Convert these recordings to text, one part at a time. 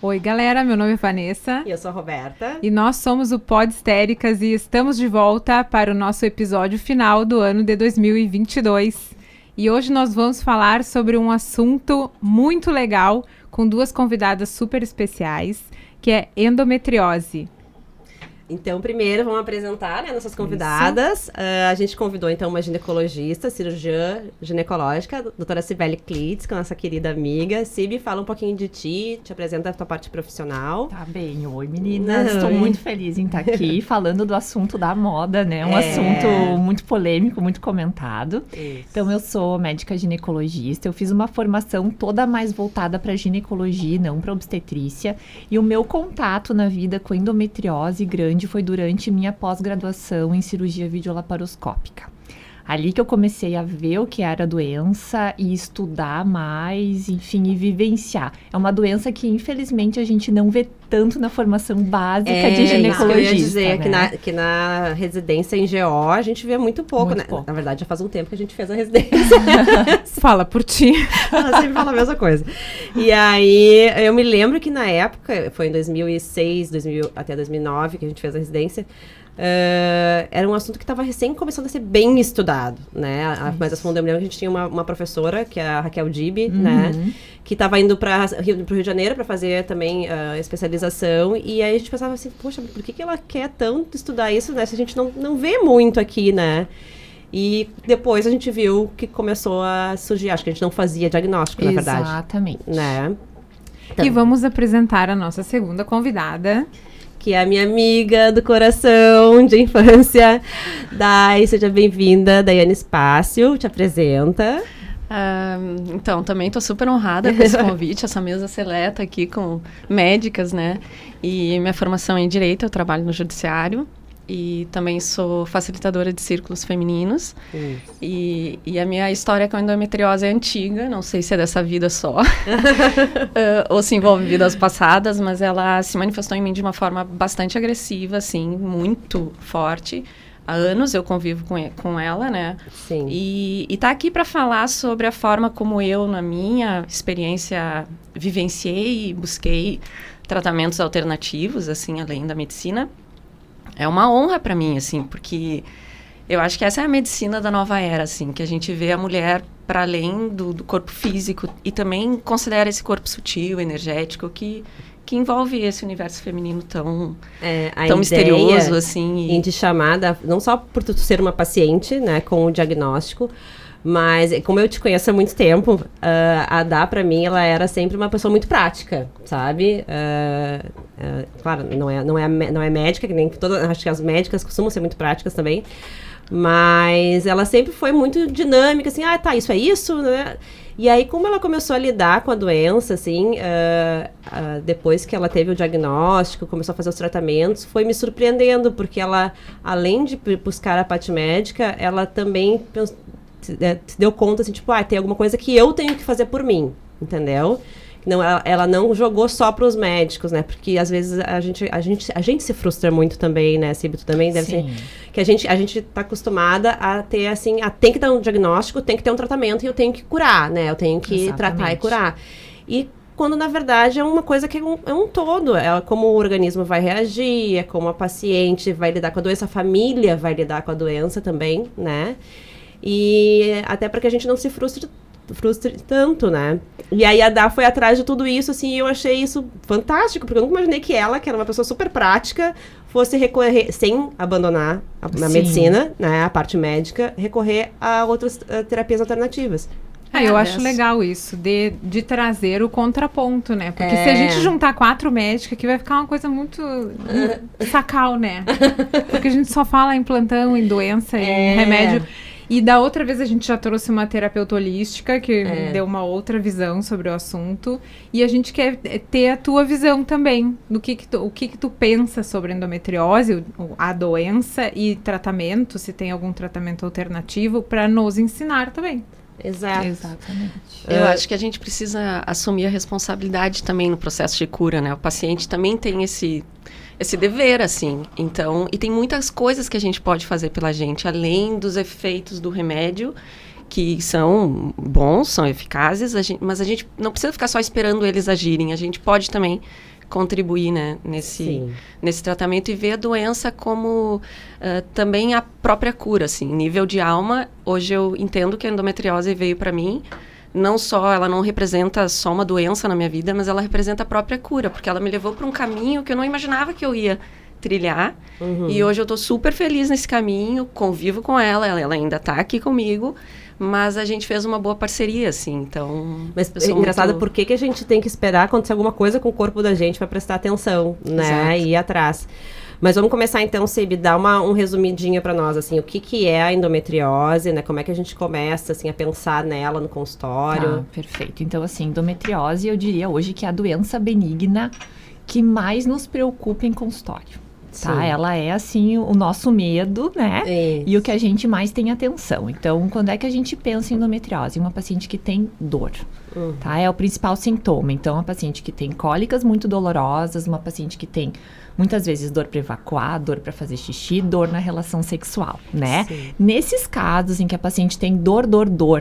Oi, galera, meu nome é Vanessa. E eu sou a Roberta. E nós somos o Pod Histéricas e estamos de volta para o nosso episódio final do ano de 2022. E hoje nós vamos falar sobre um assunto muito legal com duas convidadas super especiais, que é endometriose. Então, primeiro, vamos apresentar, né, nossas convidadas. A gente convidou, então, uma ginecologista, cirurgiã ginecológica, a doutora Cibele Klitz, que é nossa querida amiga. Cibi, fala um pouquinho de ti, te apresenta a tua parte profissional. Tá bem. Oi, meninas. Estou muito feliz em estar aqui falando do assunto da moda, né? Um assunto muito polêmico, muito comentado. Isso. Então, eu sou médica ginecologista. Eu fiz uma formação toda mais voltada para ginecologia, não para obstetrícia. E o meu contato na vida com endometriose grande foi durante minha pós-graduação em cirurgia videolaparoscópica. Ali que eu comecei a ver o que era a doença e estudar mais, enfim, e vivenciar. É uma doença que, infelizmente, a gente não vê tanto na formação básica de ginecologista. Eu ia dizer, né? que na residência em GO a gente vê muito pouco, Muito né? pouco. Na verdade, já faz um tempo que a gente fez a residência. Fala por ti. Ela sempre fala a mesma coisa. E aí, eu me lembro que na época, foi em 2006, até 2009 que a gente fez a residência, era um assunto que estava recém começando a ser bem estudado, né? Mas eu me lembro que a gente tinha uma professora, que é a Raquel Dibi, né? Que estava indo para o Rio de Janeiro para fazer também especialização. E aí a gente pensava assim, poxa, por que ela quer tanto estudar isso, né? Se a gente não vê muito aqui, né? E depois a gente viu que começou a surgir, acho que a gente não fazia diagnóstico, na verdade. Exatamente. Né? Então, E vamos apresentar a nossa segunda convidada. que é a minha amiga do coração, de infância. Dai, seja bem-vinda, Daiane Spácio, te apresenta. Então, também estou super honrada com esse convite, essa mesa seleta aqui com médicas, né? E minha formação é em Direito, eu trabalho no Judiciário. E também sou facilitadora de círculos femininos. E a minha história com a endometriose é antiga, não sei se é dessa vida só, ou se envolve vidas passadas, mas ela se manifestou em mim de uma forma bastante agressiva, assim, muito forte. Há anos eu convivo com ela, né? Sim. E tá aqui para falar sobre a forma como eu, na minha experiência, vivenciei e busquei tratamentos alternativos, assim, além da medicina. É uma honra para mim, assim, porque eu acho que essa é a medicina da nova era, assim, que a gente vê a mulher para além do corpo físico e também considera esse corpo sutil, energético, que envolve esse universo feminino tão misterioso, assim. E de chamada, não só por tu ser uma paciente, né, com o diagnóstico, mas como eu te conheço há muito tempo, a Dá, pra mim, ela era sempre uma pessoa muito prática, sabe? Claro, não é médica, que nem todas, acho que as médicas costumam ser muito práticas também, mas ela sempre foi muito dinâmica, assim, isso é isso, né? E aí, como ela começou a lidar com a doença, assim, depois que ela teve o diagnóstico, começou a fazer os tratamentos, foi me surpreendendo, porque ela, além de buscar a parte médica, ela também se deu conta, assim, tipo, tem alguma coisa que eu tenho que fazer por mim, entendeu? Não, ela não jogou só para os médicos, né? Porque às vezes a gente se frustra muito também, né, Cibi? Tu também deve ser. Que a gente tá acostumada a ter, assim, tem que dar um diagnóstico, tem que ter um tratamento e eu tenho que curar, né? Eu tenho que tratar e curar. E quando, na verdade, é uma coisa que é um todo. É como o organismo vai reagir, é como a paciente vai lidar com a doença, a família vai lidar com a doença também, né? E até para que a gente não se frustre tanto, né? E aí a Dá foi atrás de tudo isso, assim, e eu achei isso fantástico, porque eu nunca imaginei que ela, que era uma pessoa super prática, fosse recorrer, sem abandonar a medicina, né, a parte médica, recorrer a outras terapias alternativas. Eu acho legal isso, de trazer o contraponto, né? Porque se a gente juntar 4 médicas aqui, vai ficar uma coisa muito sacal, né? Porque a gente só fala em plantão, em doença, em remédio. E da outra vez a gente já trouxe uma terapeuta holística que deu uma outra visão sobre o assunto. E a gente quer ter a tua visão também do que tu pensa sobre endometriose, a doença e tratamento, se tem algum tratamento alternativo, para nos ensinar também. Exato. Exatamente. Eu acho que a gente precisa assumir a responsabilidade também no processo de cura, né? O paciente também tem esse dever, assim. Então, e tem muitas coisas que a gente pode fazer pela gente, além dos efeitos do remédio, que são bons, são eficazes, mas a gente não precisa ficar só esperando eles agirem, a gente pode também contribuir, né, nesse tratamento e ver a doença como também a própria cura, assim, nível de alma. Hoje eu entendo que a endometriose veio para mim, não só, ela não representa só uma doença na minha vida, mas ela representa a própria cura, porque ela me levou para um caminho que eu não imaginava que eu ia trilhar, e hoje eu tô super feliz nesse caminho, convivo com ela ainda tá aqui comigo, mas a gente fez uma boa parceria, assim, então... Mas é engraçado, por que a gente tem que esperar acontecer alguma coisa com o corpo da gente para prestar atenção, né? Exato. E ir atrás. Mas vamos começar então, Cibi, dar um resumidinho para nós, assim, o que é a endometriose, né? Como é que a gente começa, assim, a pensar nela no consultório? Tá, perfeito. Então, assim, endometriose, eu diria hoje que é a doença benigna que mais nos preocupa em consultório. Tá? Ela é, assim, o nosso medo, né? Isso. E o que a gente mais tem atenção. Então, quando é que a gente pensa em endometriose? Uma paciente que tem dor, tá? É o principal sintoma. Então, uma paciente que tem cólicas muito dolorosas, uma paciente que tem, muitas vezes, dor para evacuar, dor para fazer xixi, dor na relação sexual, né? Sim. Nesses casos em que a paciente tem dor,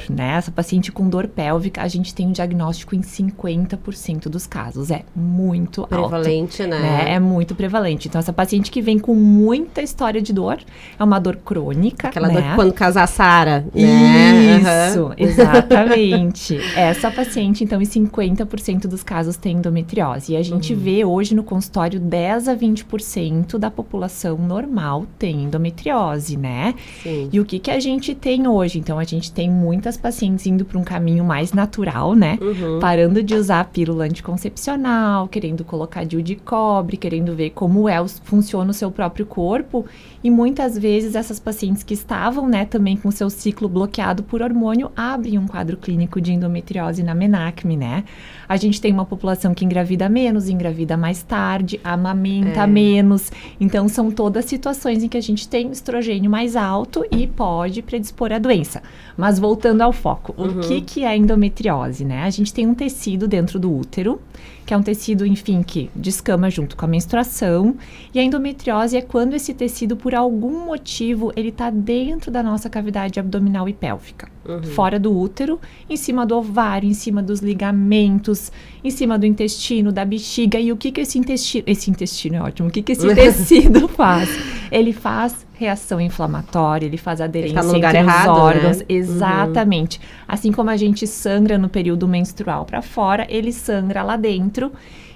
né? Essa paciente com dor pélvica, a gente tem um diagnóstico em 50% dos casos. É muito prevalente, alto, né? É muito prevalente. Então, essa paciente que vem com muita história de dor, é uma dor crônica, aquela né? dor que quando casar Sara, né? Isso, exatamente. Essa paciente, então, em 50% dos casos tem endometriose. E a gente vê hoje no consultório 10 a 20% da população normal tem endometriose, né? Sim. E o que a gente tem hoje? Então, a gente tem muitas pacientes indo para um caminho mais natural, né? Parando de usar a pílula anticoncepcional, querendo colocar DIU de cobre, querendo ver como funciona o seu próprio corpo. E muitas vezes essas pacientes que estavam, né, também com o seu ciclo bloqueado por hormônio, abrem um quadro clínico de endometriose na Menacme, né? A gente tem uma população que engravida menos, engravida mais tarde, amamenta menos. Então, são todas situações em que a gente tem estrogênio mais alto e pode predispor à doença. Mas voltando ao foco, o que é endometriose, né? A gente tem um tecido dentro do útero, que é um tecido, enfim, que descama junto com a menstruação. E a endometriose é quando esse tecido, por algum motivo, ele tá dentro da nossa cavidade abdominal e pélvica. Fora do útero, em cima do ovário, em cima dos ligamentos, em cima do intestino, da bexiga. E o que esse intestino é ótimo, o que esse tecido faz? Ele faz reação inflamatória, ele faz aderência entre os órgãos. Né? Exatamente. Assim como a gente sangra no período menstrual para fora, ele sangra lá dentro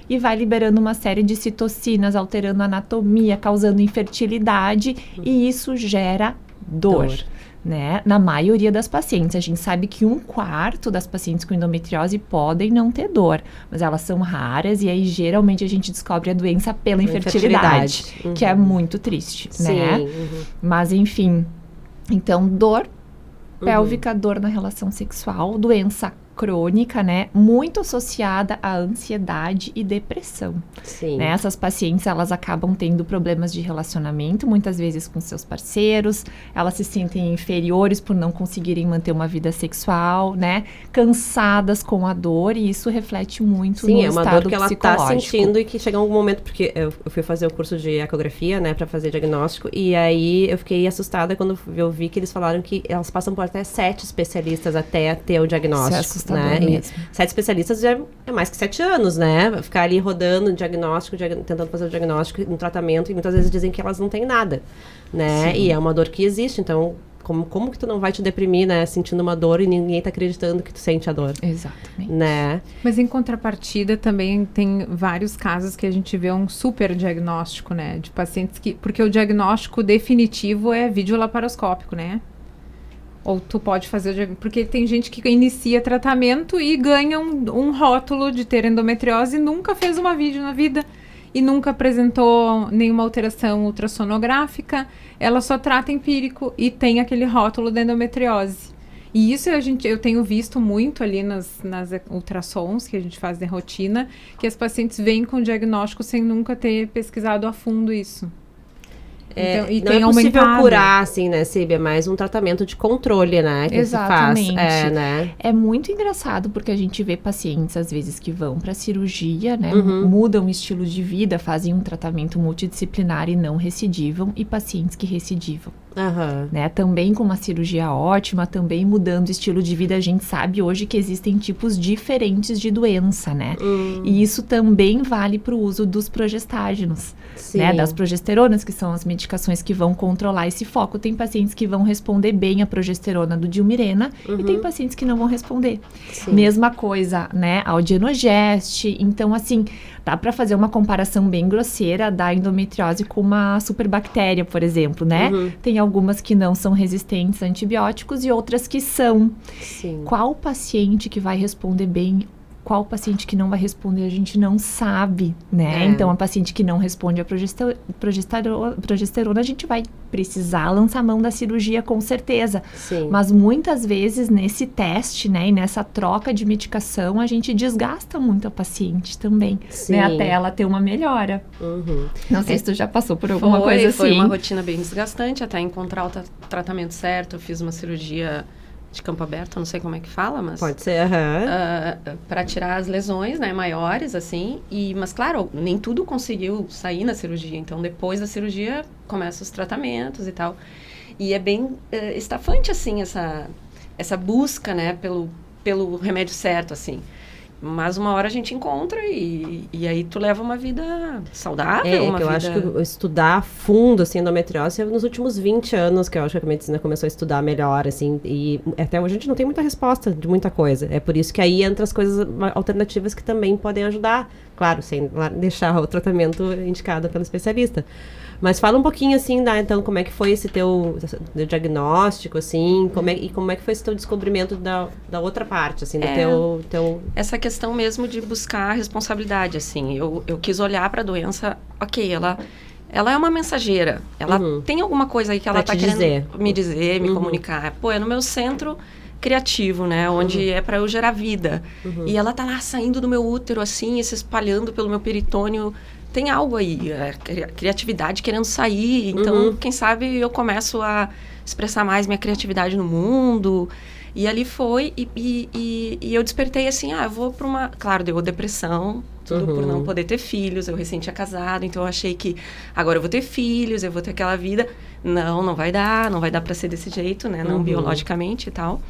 e vai liberando uma série de citocinas, alterando a anatomia, causando infertilidade, e isso gera dor. Né? Na maioria das pacientes, a gente sabe que 1/4 das pacientes com endometriose podem não ter dor, mas elas são raras e aí geralmente a gente descobre a doença pela infertilidade. Que é muito triste, né? Mas enfim, então dor pélvica, dor na relação sexual, doença crônica, né, muito associada à ansiedade e depressão. Sim. Né? Essas pacientes, elas acabam tendo problemas de relacionamento, muitas vezes com seus parceiros, elas se sentem inferiores por não conseguirem manter uma vida sexual, né, cansadas com a dor, e isso reflete muito no estado psicológico. Sim, é uma dor que ela está sentindo e que chega algum momento, porque eu fui fazer o curso de ecografia, né, para fazer diagnóstico, e aí eu fiquei assustada quando eu vi que eles falaram que elas passam por até 7 especialistas até ter o diagnóstico. Né? 7 especialistas é mais que 7 anos, né? Ficar ali rodando diagnóstico, tentando fazer o diagnóstico, um tratamento, e muitas vezes dizem que elas não têm nada, né? Sim. E é uma dor que existe, então como que tu não vai te deprimir, né? Sentindo uma dor e ninguém tá acreditando que tu sente a dor. Exatamente. Né? Mas em contrapartida também tem vários casos que a gente vê um super diagnóstico, né? De pacientes que... Porque o diagnóstico definitivo é videolaparoscópico, né? Ou tu pode fazer... Porque tem gente que inicia tratamento e ganha um rótulo de ter endometriose e nunca fez uma vídeo na vida e nunca apresentou nenhuma alteração ultrassonográfica. Ela só trata empírico e tem aquele rótulo da endometriose. E isso eu tenho visto muito ali nas ultrassons que a gente faz de rotina, que as pacientes vêm com diagnóstico sem nunca ter pesquisado a fundo isso. Então, e não é possível curar, assim, né, Cibi? É mais um tratamento de controle, né? Que exatamente. Se faz. Né? É muito engraçado porque a gente vê pacientes, às vezes, que vão para cirurgia, né? Mudam o estilo de vida, fazem um tratamento multidisciplinar e não recidivam, e pacientes que recidivam. Né? Também com uma cirurgia ótima, também mudando o estilo de vida. A gente sabe hoje que existem tipos diferentes de doença, né? E isso também vale para o uso dos progestágenos, né? Das progesteronas, que são as medicações que vão controlar esse foco. Tem pacientes que vão responder bem à progesterona do Dilmirena e tem pacientes que não vão responder. Mesma coisa, né? Ao Dienogest. Então, assim, dá para fazer uma comparação bem grosseira da endometriose com uma superbactéria, por exemplo, né? Tem algumas que não são resistentes a antibióticos e outras que são. Qual paciente que vai responder bem, qual paciente que não vai responder, a gente não sabe, né? Então, a paciente que não responde a progesterona, a gente vai precisar lançar mão da cirurgia com certeza. Mas muitas vezes, nesse teste, né, e nessa troca de medicação, a gente desgasta muito a paciente também, né? Até ela ter uma melhora. Não sei se tu já passou por alguma coisa assim. Foi uma rotina bem desgastante, até encontrar o tratamento certo. Eu fiz uma cirurgia de campo aberto, não sei como é que fala, mas... Pode ser, para tirar as lesões, né, maiores, assim. Mas, claro, nem tudo conseguiu sair na cirurgia. Então, depois da cirurgia, começam os tratamentos e tal. E é bem estafante, assim, essa busca, né, pelo remédio certo, assim. Mas uma hora a gente encontra e aí tu leva uma vida saudável, uma eu vida... acho que estudar a fundo, assim, endometriose é nos últimos 20 anos que eu acho que a medicina começou a estudar melhor, assim, e até hoje a gente não tem muita resposta de muita coisa. É por isso que aí entra as coisas alternativas que também podem ajudar, claro, sem deixar o tratamento indicado pelo especialista. Mas fala um pouquinho, assim, então, como é que foi esse teu diagnóstico, assim, como é que foi esse teu descobrimento da outra parte, assim, do teu... Essa questão mesmo de buscar a responsabilidade, assim, eu quis olhar para a doença, ok, ela é uma mensageira, ela tem alguma coisa aí que ela está querendo me dizer, me comunicar. Pô, é no meu centro criativo, né, onde é para eu gerar vida. E ela tá lá saindo do meu útero, assim, e se espalhando pelo meu peritônio. Tem algo aí, a criatividade querendo sair. Então, quem sabe eu começo a expressar mais minha criatividade no mundo. E ali foi, e eu despertei assim, eu vou para uma... Claro, deu depressão, tudo por não poder ter filhos. Eu recém tinha casado, então eu achei que agora eu vou ter filhos, eu vou ter aquela vida. Não vai dar para ser desse jeito, né? Não biologicamente e tal.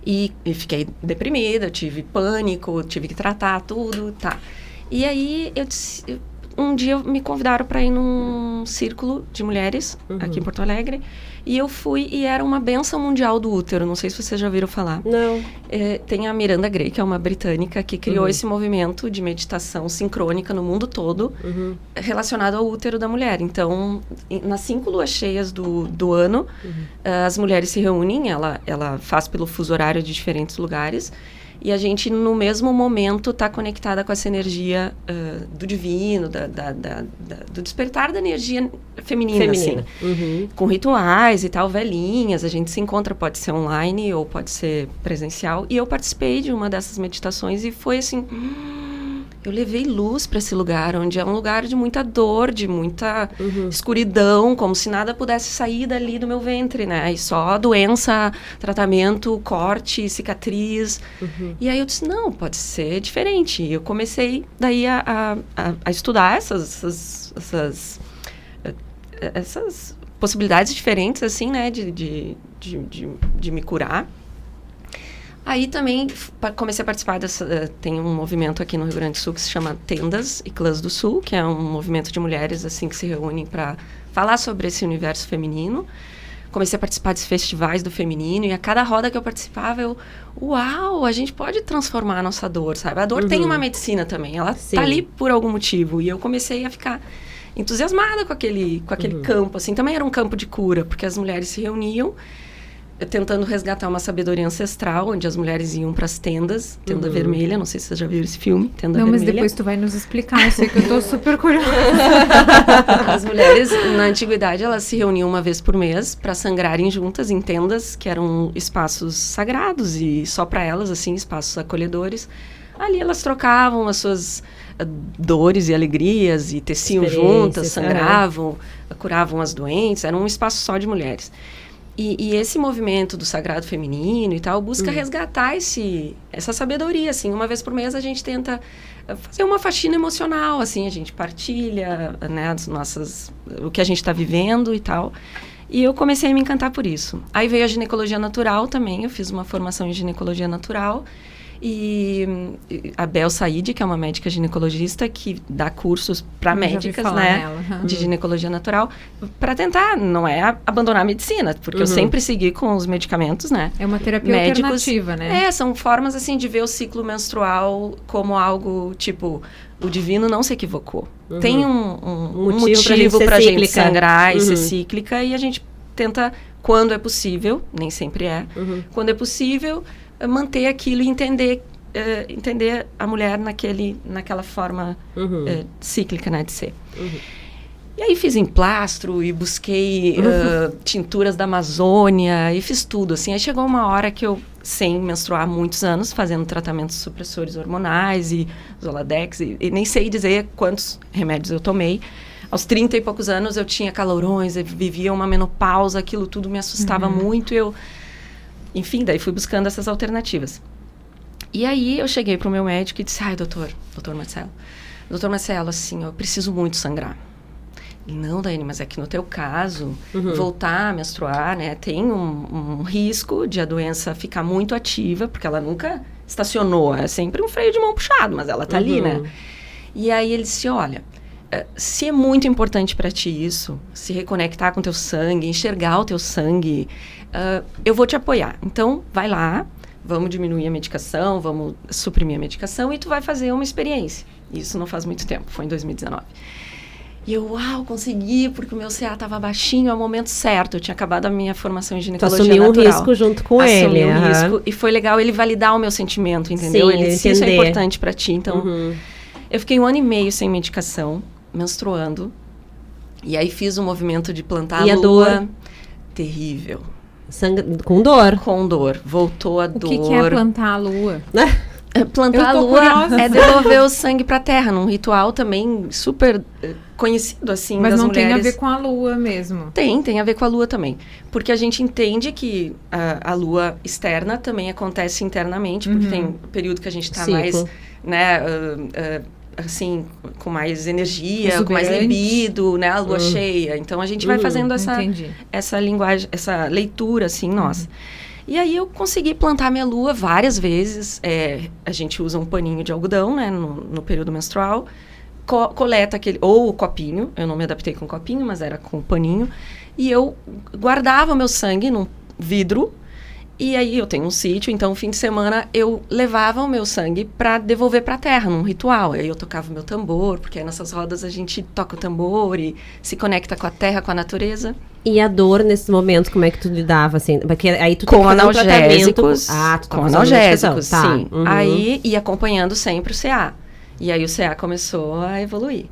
E fiquei deprimida, tive pânico, tive que tratar tudo, tá. E aí, um dia me convidaram para ir num círculo de mulheres aqui em Porto Alegre. E eu fui e era uma bênção mundial do útero. Não sei se vocês já ouviram falar. Não. Tem a Miranda Gray, que é uma britânica, que criou esse movimento de meditação sincrônica no mundo todo, relacionado ao útero da mulher. Então, nas 5 luas cheias do ano, as mulheres se reúnem, ela faz pelo fuso horário de diferentes lugares. E a gente, no mesmo momento, está conectada com essa energia do divino, do despertar da energia feminina. Assim. Com rituais e tal, velhinhas. A gente se encontra, pode ser online ou pode ser presencial. E eu participei de uma dessas meditações e foi assim... Eu levei luz para esse lugar, onde é um lugar de muita dor, de muita escuridão, como se nada pudesse sair dali do meu ventre, né? E só doença, tratamento, corte, cicatriz. E aí eu disse, não, pode ser diferente. E eu comecei daí a estudar essas possibilidades diferentes, assim, né? De me curar. Aí também comecei a participar tem um movimento aqui no Rio Grande do Sul que se chama Tendas e Clãs do Sul, que é um movimento de mulheres assim que se reúnem para falar sobre esse universo feminino. Comecei a participar de festivais do feminino e a cada roda que eu participava, uau, a gente pode transformar a nossa dor, sabe? A dor tem uma medicina também, ela tá ali por algum motivo. E eu comecei a ficar entusiasmada com aquele campo, assim. Também era um campo de cura, porque as mulheres se reuniam tentando resgatar uma sabedoria ancestral, onde as mulheres iam para as tendas, Tenda Vermelha, não sei se você já viu esse filme, Tenda Vermelha. Não, mas depois tu vai nos explicar, eu sei que eu tô super curiosa. As mulheres, na antiguidade, elas se reuniam uma vez por mês para sangrarem juntas em tendas, que eram espaços sagrados e só para elas, assim, espaços acolhedores. Ali elas trocavam as suas dores e alegrias e teciam juntas, sangravam, curavam as doentes, era um espaço só de mulheres. E esse movimento do sagrado feminino e tal busca resgatar essa sabedoria, assim. Uma vez por mês a gente tenta fazer uma faxina emocional, assim. A gente partilha, né, o que a gente está vivendo e tal. E eu comecei a me encantar por isso. Aí veio a ginecologia natural também, eu fiz uma formação em ginecologia natural. E a Bel Said, que é uma médica ginecologista que dá cursos para médicas, né, de ginecologia natural, para tentar, não é abandonar a medicina, porque eu sempre segui com os medicamentos, né? É uma terapia alternativa, né? São formas, assim, de ver o ciclo menstrual como algo, tipo, o divino não se equivocou. Tem um motivo pra gente sangrar e ser cíclica, e a gente tenta, quando é possível, nem sempre é, quando é possível, manter aquilo e entender a mulher naquela forma cíclica, né, de ser. E aí fiz emplastro e busquei tinturas da Amazônia e fiz tudo, assim. Aí chegou uma hora que eu, sem menstruar há muitos anos, fazendo tratamentos supressores hormonais e Zoladex, e nem sei dizer quantos remédios eu tomei. Aos 30 e poucos anos eu tinha calorões, eu vivia uma menopausa, aquilo tudo me assustava muito, enfim, daí fui buscando essas alternativas. E aí eu cheguei pro meu médico e disse, doutor Marcelo, assim, eu preciso muito sangrar. Não, Daiane, mas é que no teu caso, voltar a menstruar, né, tem um risco de a doença ficar muito ativa, porque ela nunca estacionou, é sempre um freio de mão puxado, mas ela tá ali, né? E aí ele disse, olha, se é muito importante para ti isso, se reconectar com teu sangue, enxergar o teu sangue, eu vou te apoiar. Então, vai lá, vamos diminuir a medicação, vamos suprimir a medicação e tu vai fazer uma experiência. Isso não faz muito tempo, foi em 2019. E eu, consegui, porque o meu CA estava baixinho, é o momento certo. Eu tinha acabado a minha formação em ginecologia natural. Assumiu um risco junto com ele. Assumi um risco. E foi legal ele validar o meu sentimento, entendeu? Sim, ele disse, isso é importante para ti. Então, eu fiquei 1 ano e meio sem medicação, menstruando. E aí fiz um movimento de plantar a lua. E a dor? Terrível. Com dor? Com dor. Voltou a dor. O que é plantar a lua? Plantar a lua é devolver o sangue para a terra, num ritual também super conhecido, assim, mas das não mulheres. Tem a ver com a lua mesmo? Tem a ver com a lua também. Porque a gente entende que a lua externa também acontece internamente, porque tem um período que a gente está mais, né, assim, com mais energia, com mais libido, né, a lua cheia. Então, a gente vai fazendo essa linguagem, essa leitura, assim, nossa. E aí eu consegui plantar minha lua várias vezes. A gente usa um paninho de algodão, né, no período menstrual. Coleta aquele, ou o copinho, eu não me adaptei com copinho, mas era com paninho. E eu guardava meu sangue num vidro. E aí eu tenho um sítio, então, fim de semana, eu levava o meu sangue para devolver para a terra, num ritual. Aí eu tocava o meu tambor, porque aí nessas rodas a gente toca o tambor e se conecta com a terra, com a natureza. E a dor, nesses momentos, como é que tu lidava, assim? Porque aí tu com analgésicos. Tu com analgésicos, sim. Aí, e acompanhando sempre o CA. E aí o CA começou a evoluir.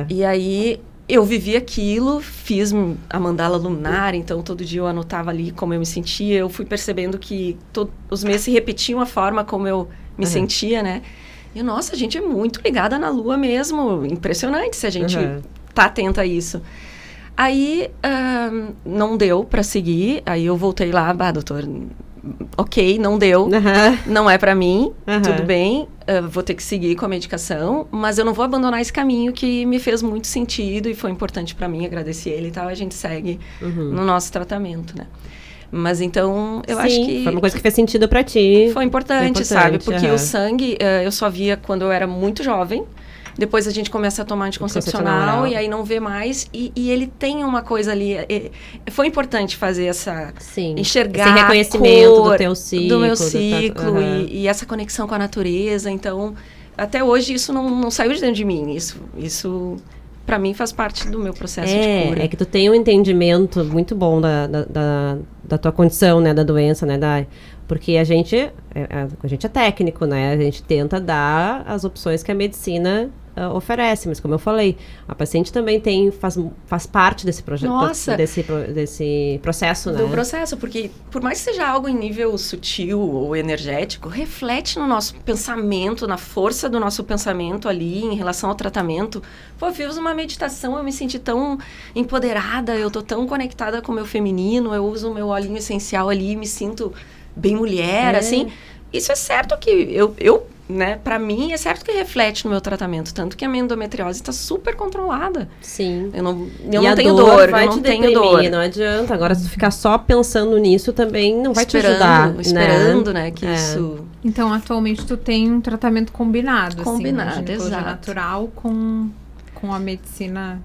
E aí eu vivi aquilo, fiz a mandala lunar, então todo dia eu anotava ali como eu me sentia. Eu fui percebendo que os meses se repetiam a forma como eu me sentia, né? E, nossa, a gente é muito ligada na lua mesmo. Impressionante se a gente tá atenta a isso. Aí, não deu para seguir. Aí eu voltei lá, doutor, ok, não deu, não é para mim, tudo bem, vou ter que seguir com a medicação, mas eu não vou abandonar esse caminho que me fez muito sentido e foi importante para mim, agradeci ele e tal, a gente segue no nosso tratamento, né? Mas então, eu acho que... foi uma coisa que fez sentido para ti. Foi importante, sabe? Porque o sangue, eu só via quando eu era muito jovem. Depois a gente começa a tomar anticoncepcional e aí não vê mais. E ele tem uma coisa ali... foi importante fazer essa... enxergar esse reconhecimento do teu ciclo. Do meu ciclo e essa conexão com a natureza. Então, até hoje isso não saiu de dentro de mim. Isso para mim faz parte do meu processo de cura. É que tu tem um entendimento muito bom da tua condição, né? Da doença, né? Porque a gente é técnico, né? A gente tenta dar as opções que a medicina oferece, mas como eu falei, a paciente também faz parte desse projeto, desse processo, né? Do processo, porque por mais que seja algo em nível sutil ou energético, reflete no nosso pensamento, na força do nosso pensamento ali em relação ao tratamento. Pô, eu fiz uma meditação, eu me senti tão empoderada, eu tô tão conectada com o meu feminino, eu uso o meu olhinho essencial ali, me sinto bem mulher, assim. Isso é certo que eu né, pra mim, é certo que reflete no meu tratamento. Tanto que a minha endometriose tá super controlada. Sim. Eu não a tenho dor, vai eu não te tenho deprimir, dor. não adianta. Agora, se tu ficar só pensando nisso, também não vai te ajudar. Esperando, né, que isso... Então, atualmente, tu tem um tratamento combinado, Combinado, assim, ginecologia exato. natural com a medicina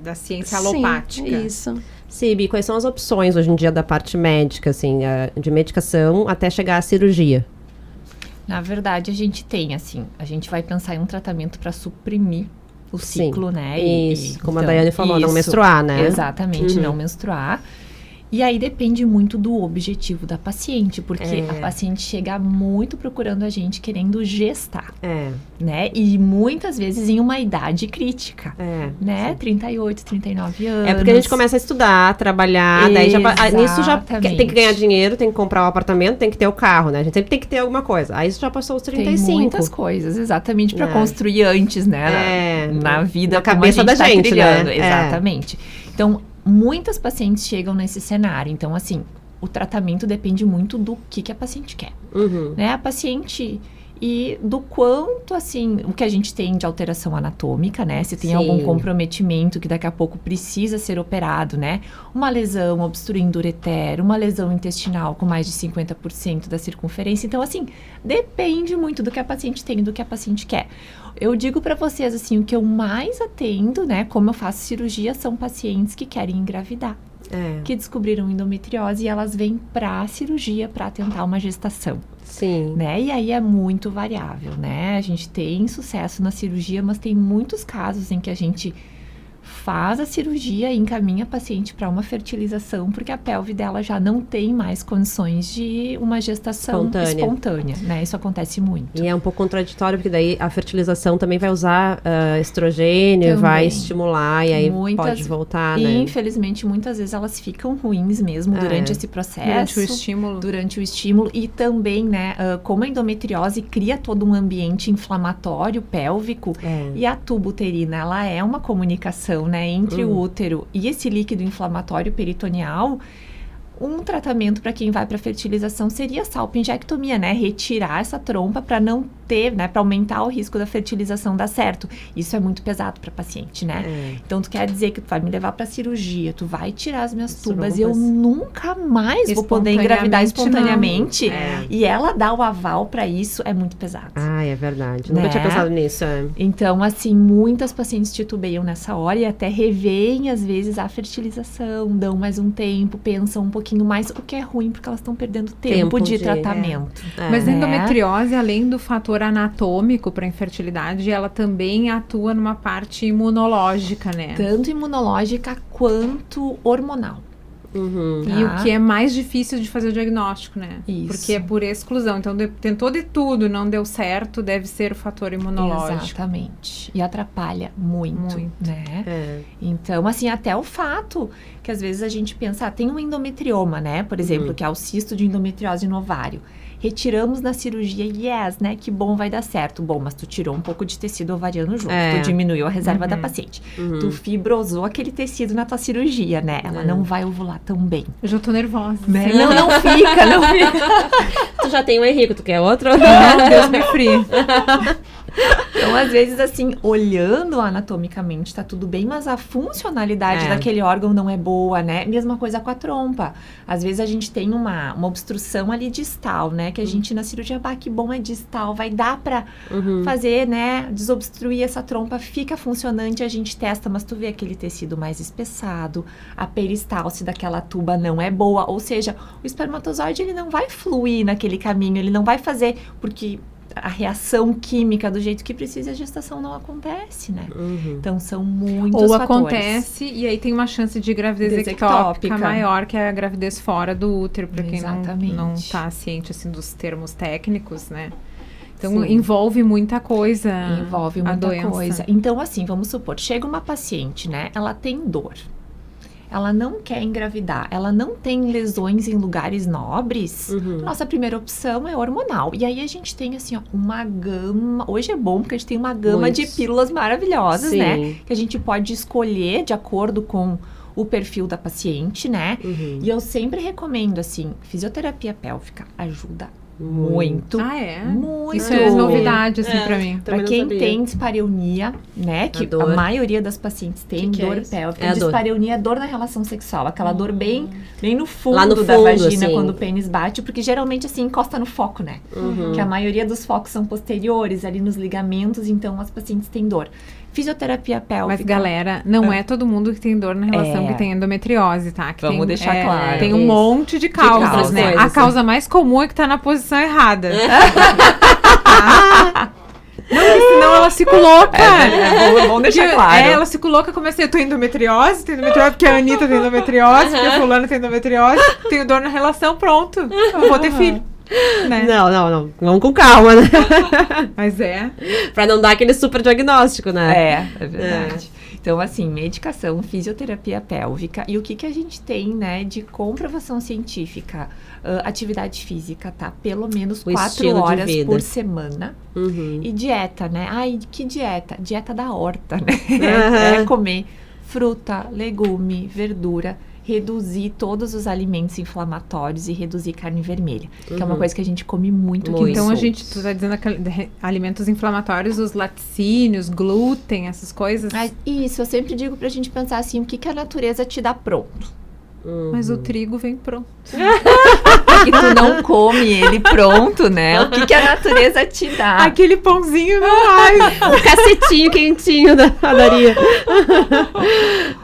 da ciência alopática. Isso. Sibi, quais são as opções hoje em dia da parte médica, assim, de medicação até chegar à cirurgia? Na verdade, a gente tem, assim, a gente vai pensar em um tratamento para suprimir o ciclo, né? Isso, como a Daiane falou, não menstruar, né? Exatamente, não menstruar. E aí depende muito do objetivo da paciente, porque a paciente chega muito procurando a gente querendo gestar, né? E muitas vezes em uma idade crítica, né? Sim. 38, 39 anos. É porque a gente começa a estudar, a trabalhar, daí nisso já tem que ganhar dinheiro, tem que comprar um apartamento, tem que ter o carro, né? A gente sempre tem que ter alguma coisa. Aí isso já passou os 35. Tem muitas coisas, exatamente, para construir antes, né? Na vida, na cabeça da gente, trilhando. né? Exatamente. Então, muitas pacientes chegam nesse cenário. Então, assim, o tratamento depende muito do que a paciente quer. Né? A paciente e do quanto, assim, o que a gente tem de alteração anatômica, né? Se tem algum comprometimento que daqui a pouco precisa ser operado, né? Uma lesão obstruindo o ureter, uma lesão intestinal com mais de 50% da circunferência. Então, assim, depende muito do que a paciente tem e do que a paciente quer. Eu digo para vocês, assim, o que eu mais atendo, né? Como eu faço cirurgia, são pacientes que querem engravidar. Que descobriram endometriose e elas vêm pra cirurgia para tentar uma gestação. Sim. Né? E aí é muito variável, né? A gente tem sucesso na cirurgia, mas tem muitos casos em que a gente faz a cirurgia e encaminha a paciente para uma fertilização, porque a pelve dela já não tem mais condições de uma gestação espontânea, né? Isso acontece muito. E é um pouco contraditório, porque daí a fertilização também vai usar estrogênio, também vai estimular, e aí pode voltar, né? E, infelizmente, muitas vezes elas ficam ruins mesmo durante esse processo. Durante o estímulo. E também, né, como a endometriose cria todo um ambiente inflamatório pélvico, e a tuba uterina, ela é uma comunicação, né, entre o útero e esse líquido inflamatório peritoneal. Um tratamento para quem vai para fertilização seria a salpingectomia, né? Retirar essa trompa para não ter, né? Para aumentar o risco da fertilização dar certo. Isso é muito pesado para paciente, né? Então, tu quer dizer que tu vai me levar para cirurgia, tu vai tirar as minhas tubas e eu nunca mais vou poder engravidar espontaneamente. E ela dá o aval para isso, é muito pesado. É verdade. Nunca tinha pensado nisso. Então, assim, muitas pacientes titubeiam nessa hora e até reveem, às vezes, a fertilização, dão mais um tempo, pensam um pouquinho mais, o que é ruim, porque elas estão perdendo tempo de tratamento. Mas a endometriose, além do fator anatômico para infertilidade, ela também atua numa parte imunológica, né? Tanto imunológica quanto hormonal. E o que é mais difícil de fazer o diagnóstico, né? Isso. Porque é por exclusão. Então, tentou de tudo, não deu certo, deve ser o fator imunológico. Exatamente. E atrapalha muito. Né? Então, assim, até o fato que às vezes a gente pensa, tem um endometrioma, né? Por exemplo, que é o cisto de endometriose no ovário. Retiramos na cirurgia, né? Que bom, vai dar certo. Bom, mas tu tirou um pouco de tecido ovariano junto. Tu diminuiu a reserva da paciente. Tu fibrosou aquele tecido na tua cirurgia, né? Ela não vai ovular tão bem. Eu já tô nervosa. Né? Não fica. Tu já tem um Henrique, tu quer outro? Não, Deus me free. Então, às vezes, assim, olhando anatomicamente, tá tudo bem, mas a funcionalidade daquele órgão não é boa, né? Mesma coisa com a trompa. Às vezes, a gente tem uma obstrução ali distal, né? Que a gente, na cirurgia, que bom, é distal, vai dar pra fazer, né? Desobstruir essa trompa, fica funcionante, a gente testa, mas tu vê aquele tecido mais espessado, a peristalse daquela tuba não é boa, ou seja, o espermatozoide, ele não vai fluir naquele caminho, ele não vai fazer, porque a reação química do jeito que precisa, a gestação não acontece, né? Então, são muitos Ou fatores. acontece, e aí tem uma chance de gravidez ectópica maior, que é a gravidez fora do útero, para quem não tá ciente, assim, dos termos técnicos, né? Então, envolve muita coisa. Envolve muita coisa. Então, assim, vamos supor, chega uma paciente, né? Ela tem dor. Ela não quer engravidar, ela não tem lesões em lugares nobres, nossa primeira opção é hormonal. E aí a gente tem, assim, ó, uma gama... Hoje é bom porque a gente tem uma gama de pílulas maravilhosas, né? Que a gente pode escolher de acordo com o perfil da paciente, né? E eu sempre recomendo, assim, fisioterapia pélvica ajuda Muito. Ah, é? Muito. Isso é novidade, assim, pra mim. Pra Também não quem sabia. tem dispareunia, né? Que a dor. maioria das pacientes tem Que é dor isso? pélvica. É a dor. Dispareunia é dor na relação sexual. Aquela dor bem no fundo, Lá no da fundo, vagina, assim. quando o pênis bate. Porque geralmente, assim, encosta no foco, né? Que a maioria dos focos são posteriores, ali nos ligamentos. Então, as pacientes têm dor. Fisioterapia pélvica. Mas, galera, não é todo mundo que tem dor na relação que tem endometriose, tá? Que Vamos tem, deixar claro. Tem um Isso. monte de causas, causas, né? coisas, A causa mais comum é que tá na posição errada. Não, porque senão ela fica louca. Vamos deixar Porque, claro. ela fica louca, comecei, eu tô endometriose porque a Anitta tem endometriose, porque a fulana tem endometriose, tenho dor na relação, pronto. Eu vou ter filho. Né? Não. Vamos com calma, né? Mas é. Pra não dar aquele super diagnóstico, né? É verdade. Então, assim, medicação, fisioterapia pélvica e o que a gente tem, né, de comprovação científica? Atividade física, tá? Pelo menos O 4 estilo de horas vida. por semana. Uhum. E dieta, né? Ai, que dieta? Dieta da horta, né? Aham. É comer fruta, legume, verdura, reduzir todos os alimentos inflamatórios e reduzir carne vermelha, que é uma coisa que a gente come muito aqui no Então, sul. tu tá dizendo que alimentos inflamatórios, os laticínios, glúten, essas coisas. Isso, eu sempre digo pra gente pensar assim, o que a natureza te dá pronto? Mas o trigo vem pronto. Que tu não come ele pronto, né? O que a natureza te dá? Aquele pãozinho não vai. O cacetinho quentinho da padaria.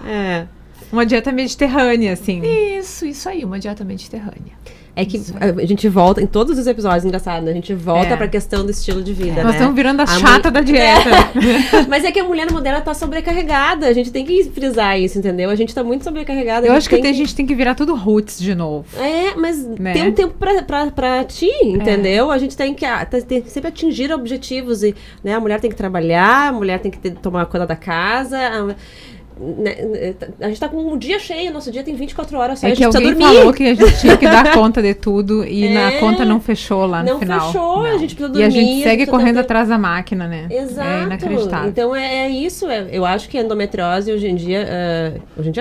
É. Uma dieta mediterrânea, assim. Isso aí, uma dieta mediterrânea. É que a gente volta, em todos os episódios, engraçado, né? A gente volta É. pra questão do estilo de vida, né? Nós estamos virando a A chata da dieta. Mas é que a mulher moderna tá sobrecarregada. A gente tem que frisar isso, entendeu? A gente tá muito sobrecarregada. Eu acho que a gente tem que virar tudo roots de novo. É, mas Né? tem um tempo pra ti, entendeu? A gente tem que sempre atingir objetivos. E, né, a mulher tem que trabalhar, a mulher tem que tomar conta da casa. A gente tá com um dia cheio, nosso dia tem 24 horas só, É a que gente precisa alguém dormir. falou que a gente tinha que dar conta de tudo e na conta não fechou lá no Não final. fechou, a gente precisa dormir. E a gente segue precisa correndo ter- atrás da máquina, né? Exato. É inacreditável. Então é isso. Eu acho que a endometriose hoje em dia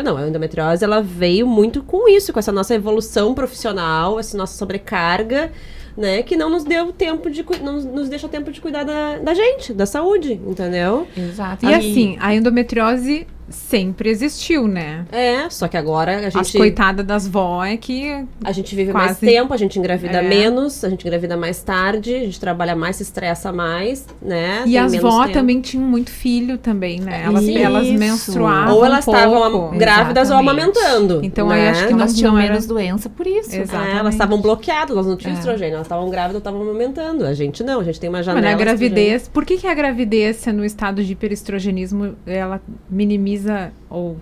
não, a endometriose ela veio muito com isso, com essa nossa evolução profissional, essa nossa sobrecarga, né? Que não nos deu tempo não nos deixa tempo de cuidar da gente, da saúde, entendeu? Exato. E assim, a endometriose sempre existiu, né? É, só que agora a As gente coitadas das vó é que a gente vive mais quase- tempo, a gente engravida É. menos, a gente engravida mais tarde, a gente trabalha mais, se estressa mais, né? E Tem as menos vó tempo. também tinham muito filho também, né? Elas Isso. menstruavam Ou elas pouco. estavam grávidas ou Exatamente. amamentando. Então, né? aí acho que Elas tinham não era- menos doença por isso. Exatamente. Elas estavam bloqueadas, elas não tinham estrogênio, elas estavam grávidas ou estavam amamentando. A gente não, a gente tem uma Mas janela. na de gravidez, por que a gravidez, sendo um estado de hiperestrogenismo, ela minimiza ou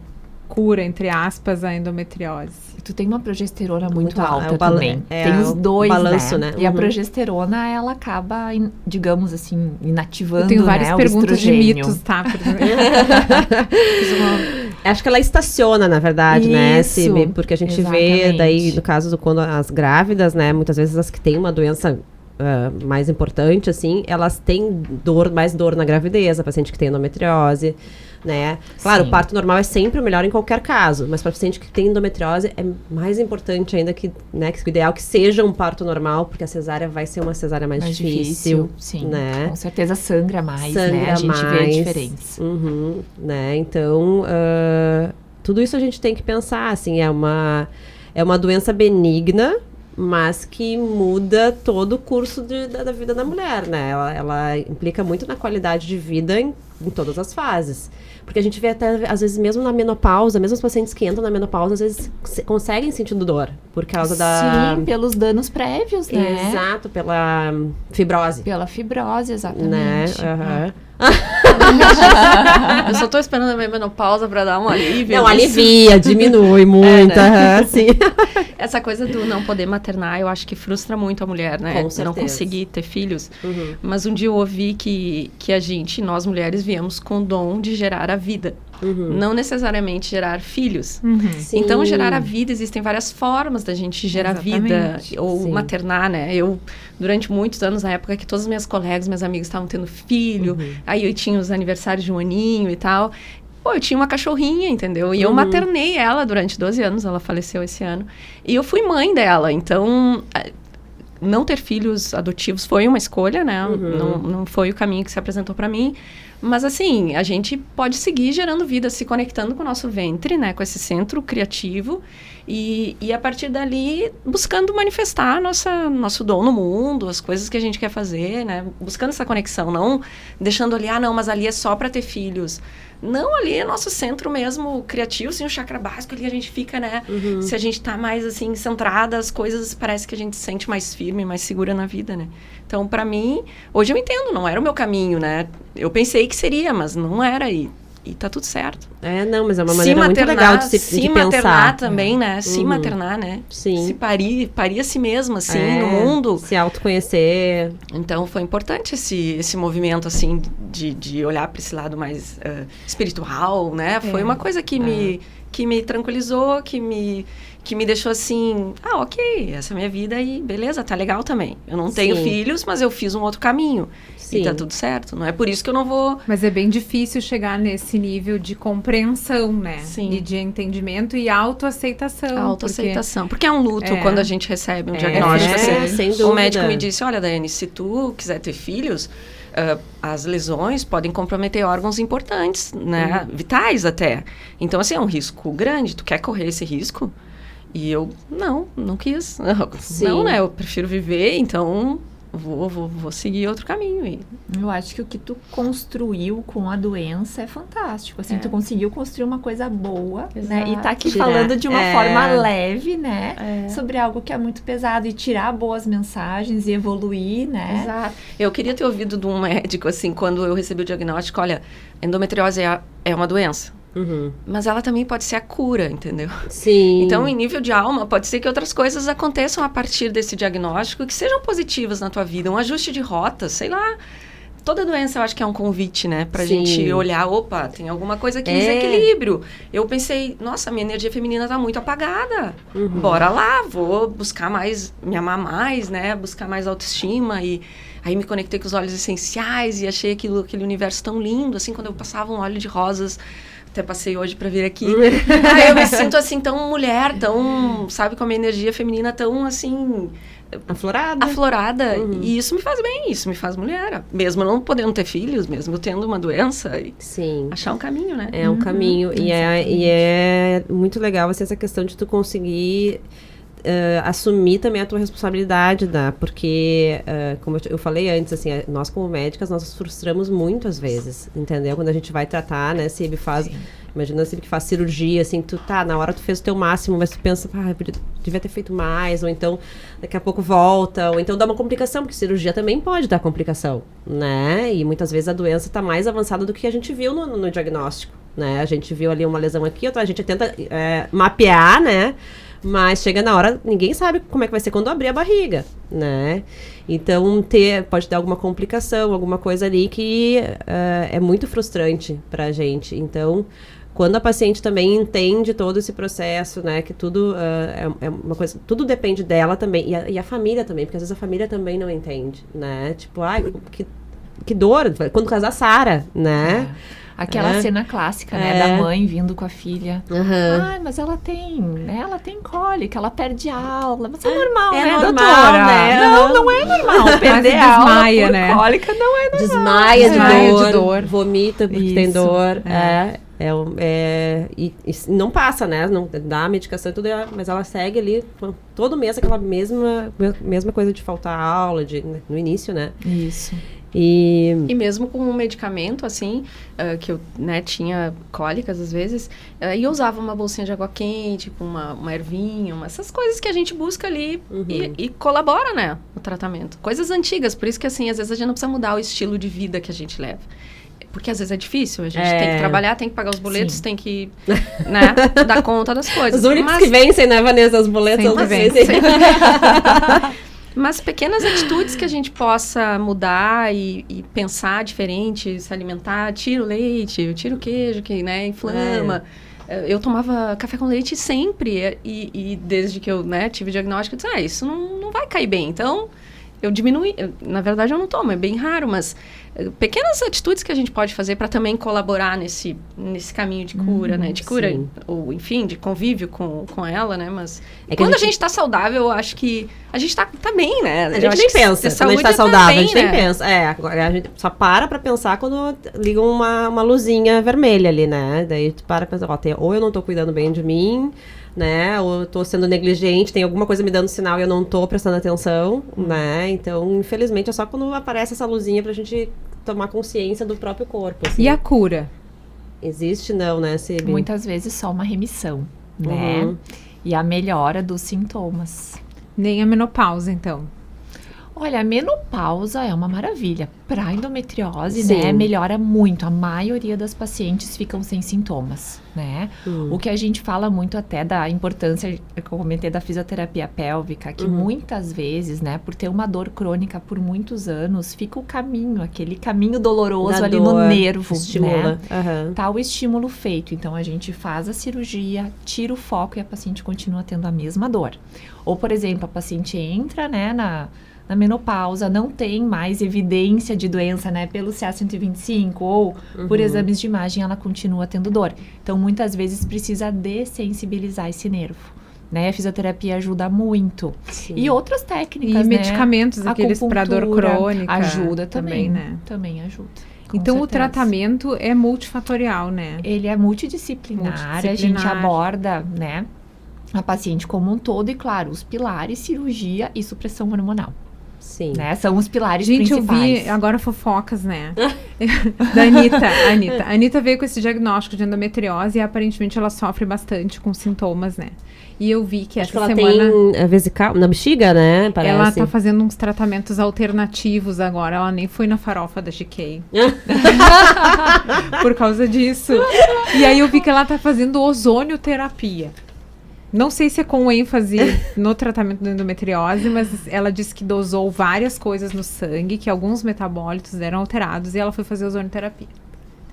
cura, entre aspas, a endometriose? E tu tem uma progesterona muito Muito alta é o também. é Tem os o dois, balanço, né? E a Uhum. progesterona, ela acaba, digamos assim, inativando, Eu tenho várias né, perguntas o de estrogênio. mitos, tá? Acho que ela estaciona, na verdade, né? Isso, Porque a gente vê, exatamente. daí, no caso quando as grávidas, né? Muitas vezes as que têm uma doença mais importante, assim, elas têm mais dor na gravidez, a paciente que tem endometriose, né? Claro, Sim. o parto normal é sempre o melhor em qualquer caso, mas para paciente que tem endometriose é mais importante ainda que, né, que o ideal que seja um parto normal, porque a cesárea vai ser uma cesárea mais difícil, sim. né? Com certeza sangra mais, né? Sangra A gente vê a mais. diferença. Uhum, né? Então, tudo isso a gente tem que pensar, assim, é uma doença benigna, mas que muda todo o curso da vida da mulher, né? Ela implica muito na qualidade de vida em todas as fases. Porque a gente vê até, às vezes, mesmo na menopausa, mesmo os pacientes que entram na menopausa, às vezes conseguem sentindo dor, por causa da... Sim, pelos danos prévios, né? Exato, pela fibrose, Pela fibrose, exatamente. né? Aham. Eu só tô esperando a minha menopausa pra dar um alívio. Não, nisso. alivia, diminui muito, né? sim. Essa coisa do não poder maternar, eu acho que frustra muito a mulher, né? Com Não certeza. conseguir ter filhos. Uhum. Mas um dia eu ouvi que nós mulheres, viemos com o dom de gerar a vida. Uhum. Não necessariamente gerar filhos. Sim. Então, gerar a vida, existem várias formas da gente gerar vida Exatamente. ou Sim. maternar, né? Eu, durante muitos anos, na época que todas as minhas colegas, minhas amigas estavam tendo filho, aí eu tinha os aniversários de um aninho e tal. Pô, eu tinha uma cachorrinha, entendeu? E eu maternei ela durante 12 anos, ela faleceu esse ano. E eu fui mãe dela, então... não ter filhos adotivos foi uma escolha, né? Não foi o caminho que se apresentou para mim. Mas, assim, a gente pode seguir gerando vida, se conectando com o nosso ventre, né? Com esse centro criativo. E a partir dali, buscando manifestar nosso dom no mundo, as coisas que a gente quer fazer, né? Buscando essa conexão, não deixando ali, não, mas ali é só para ter filhos. Não, ali é nosso centro mesmo criativo, assim, o chakra básico, ali a gente fica, né? Se a gente tá mais, assim, centrada, as coisas parece que a gente se sente mais firme, mais segura na vida, né? Então, pra mim, hoje eu entendo, não era o meu caminho, né? Eu pensei que seria, mas não era, e tá tudo certo. Não, mas é uma maneira muito legal de se pensar. maternar também, né? Se maternar, né? Sim. Se parir a si mesma, assim, no mundo. Se autoconhecer. Então, foi importante esse movimento, assim, de olhar para esse lado mais espiritual, né? Foi uma coisa que me tranquilizou, que me deixou assim, ok, essa é a minha vida e beleza, tá legal também. Eu não tenho filhos, mas eu fiz um outro caminho. Sim. E tá tudo certo. Não é por isso que eu não vou... Mas é bem difícil chegar nesse nível de compreensão, né? Sim. E de entendimento e autoaceitação. Autoaceitação. Porque é um luto quando a gente recebe um diagnóstico. Sem dúvida. O médico me disse, olha, Daiane, se tu quiser ter filhos, as lesões podem comprometer órgãos importantes, né? Vitais até. Então, assim, é um risco grande. Tu quer correr esse risco? E eu, não quis. Não, né? Eu prefiro viver, então... Vou seguir outro caminho. Eu acho que o que tu construiu com a doença é fantástico. Assim, tu conseguiu construir uma coisa boa, né? E tá aqui falando de uma forma leve, né? Sobre algo que é muito pesado. E tirar boas mensagens e evoluir, né? Exato. Eu queria ter ouvido de um médico, assim, quando eu recebi o diagnóstico, olha, endometriose é uma doença. Mas ela também pode ser a cura, entendeu? Sim. Então, em nível de alma, pode ser que outras coisas aconteçam a partir desse diagnóstico que sejam positivas na tua vida. Um ajuste de rota, sei lá. Toda doença eu acho que é um convite, né? Pra gente olhar, opa, tem alguma coisa aqui em desequilíbrio. Eu pensei, nossa, minha energia feminina tá muito apagada. Bora lá, vou buscar mais, me amar mais, né? Buscar mais autoestima e... Aí me conectei com os óleos essenciais e achei aquele universo tão lindo, assim, quando eu passava um óleo de rosas, até passei hoje pra vir aqui. Aí eu me sinto, assim, tão mulher, tão, sabe, com a minha energia feminina tão, assim... Aflorada. E isso me faz bem, isso me faz mulher. Mesmo não podendo ter filhos, mesmo tendo uma doença. E achar um caminho, né? É um caminho. E é muito legal, assim, essa questão de tu conseguir... assumir também a tua responsabilidade, né? Porque, como eu falei antes, assim, nós como médicas, nós nos frustramos muito às vezes, entendeu? Quando a gente vai tratar, né? Se ele faz, imagina se ele faz cirurgia, assim, na hora tu fez o teu máximo, mas tu pensa, eu devia ter feito mais, ou então daqui a pouco volta, ou então dá uma complicação, porque cirurgia também pode dar complicação, né? E muitas vezes a doença tá mais avançada do que a gente viu no diagnóstico, né? A gente viu ali uma lesão aqui, outra, a gente tenta mapear, né? Mas chega na hora, ninguém sabe como é que vai ser quando abrir a barriga, né? Então, pode dar alguma complicação, alguma coisa ali que é muito frustrante pra gente. Então, quando a paciente também entende todo esse processo, né? Que tudo é uma coisa... Tudo depende dela também. E a família também, porque às vezes a família também não entende, né? Tipo, que dor. Quando o casar, sara, né? Aquela cena clássica, né? Da mãe vindo com a filha. Mas ela tem cólica, ela perde aula. Mas é normal, né, normal, doutora? né? Não é normal. Perder aula desmaia, por né? cólica não é normal. Desmaia de dor, vomita porque tem dor. E não passa, né? Não dá a medicação e tudo, mas ela segue ali todo mês aquela mesma coisa de faltar aula, no início, né? Isso. E mesmo com um medicamento, assim, que eu, né, tinha cólicas às vezes, e eu usava uma bolsinha de água quente, com uma ervinha, essas coisas que a gente busca ali e colabora, né, no tratamento. Coisas antigas, por isso que, assim, às vezes a gente não precisa mudar o estilo de vida que a gente leva. Porque às vezes é difícil, a gente tem que trabalhar, tem que pagar os boletos, tem que, né, dar conta das coisas. Os únicos que vencem, né, Vanessa, os boletos sempre vencem. Mas pequenas atitudes que a gente possa mudar e pensar diferente, se alimentar, tira o leite, eu tiro o queijo, que, né, inflama. Eu tomava café com leite sempre, e desde que eu, né, tive diagnóstico, eu disse, isso não vai cair bem. Então, eu diminui. Na verdade, eu não tomo, é bem raro, mas pequenas atitudes que a gente pode fazer para também colaborar nesse caminho de cura, né? De cura, sim. ou enfim, de convívio com ela, né? Mas É que quando a gente tá saudável, eu acho que a gente tá bem, né? A gente nem pensa, quando a gente tá saudável, a gente nem pensa. Agora a gente só para pra pensar quando liga uma luzinha vermelha ali, né? Daí tu para pra pensar, ou eu não tô cuidando bem de mim, né? Ou eu tô sendo negligente, tem alguma coisa me dando sinal e eu não tô prestando atenção, né? Então, infelizmente, é só quando aparece essa luzinha pra gente tomar consciência do próprio corpo. Assim. E a cura? Existe não, né, Cibi? Muitas vezes só uma remissão, né? E a melhora dos sintomas. Nem a menopausa, então. Olha, a menopausa é uma maravilha. Para endometriose, Sim. né, melhora muito. A maioria das pacientes ficam sem sintomas, né? O que a gente fala muito até da importância, que eu comentei da fisioterapia pélvica, que muitas vezes, né, por ter uma dor crônica por muitos anos, fica o caminho, aquele caminho doloroso Da ali dor, no nervo, estimula. né? Tá o estímulo feito. Então, a gente faz a cirurgia, tira o foco e a paciente continua tendo a mesma dor. Ou, por exemplo, a paciente entra, né, na menopausa, não tem mais evidência de doença, né, pelo CA-125 ou por exames de imagem, ela continua tendo dor. Então, muitas vezes precisa dessensibilizar esse nervo, né? A fisioterapia ajuda muito. Sim. E outras técnicas, E né? medicamentos, aqueles para dor Acupuntura crônica. ajuda também, né? Também ajuda. Com Então, o certeza. tratamento é multifatorial, né? Ele é multidisciplinar, a gente aborda, né, a paciente como um todo e, claro, os pilares, cirurgia e supressão hormonal. Sim. Né? São os pilares Gente, principais. eu vi agora fofocas, né? Da Anitta. A Anitta veio com esse diagnóstico de endometriose e aparentemente ela sofre bastante com sintomas, né? E eu vi que Acho essa que ela semana tem vesical na bexiga, né? Parece. ela tá fazendo uns tratamentos alternativos agora. Ela nem foi na farofa da GK. Por causa disso. E aí eu vi que ela tá fazendo ozonioterapia. Não sei se é com ênfase no tratamento da endometriose, mas ela disse que dosou várias coisas no sangue, que alguns metabólitos eram alterados e ela foi fazer ozonioterapia.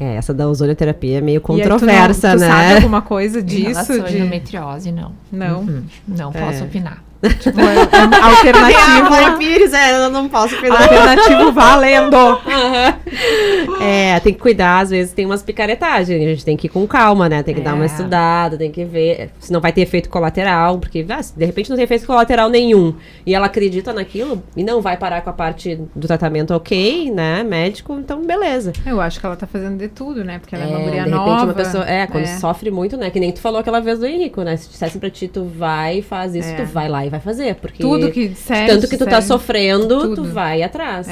Essa da ozonioterapia é meio E aí controversa, tu né? sabe alguma coisa Em disso? relação à endometriose, não. Não. Não posso opinar. Tipo, alternativo. Pires, eu não posso cuidar. Alternativo valendo. Tem que cuidar, às vezes tem umas picaretagens, a gente tem que ir com calma, né? Tem que dar uma estudada, tem que ver se não vai ter efeito colateral, porque de repente não tem efeito colateral nenhum. E ela acredita naquilo e não vai parar com a parte do tratamento ok, né? Médico, então beleza. Eu acho que ela tá fazendo de tudo, né? Porque ela é uma guria de nova. repente uma pessoa, quando sofre muito, né? Que nem tu falou aquela vez do Henrico, né? Se dissessem pra ti, tu vai, faz isso, tu vai lá e vai fazer, porque Tudo que disser, tanto que tu tá sofrendo, tudo. tu vai atrás.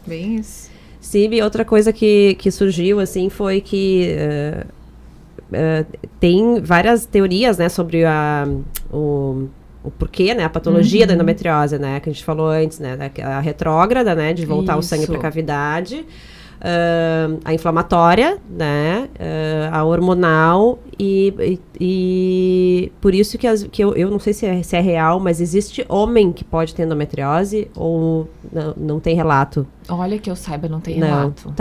Bem isso. Cibi, outra coisa que surgiu, assim, foi que tem várias teorias, né, sobre o porquê, né, a patologia da endometriose, né, que a gente falou antes, né, a retrógrada, né, de voltar o sangue para a cavidade, a inflamatória, né, a hormonal e por isso que eu não sei se é real, mas existe homem que pode ter endometriose ou não tem relato? Olha, que eu saiba, não tem relato.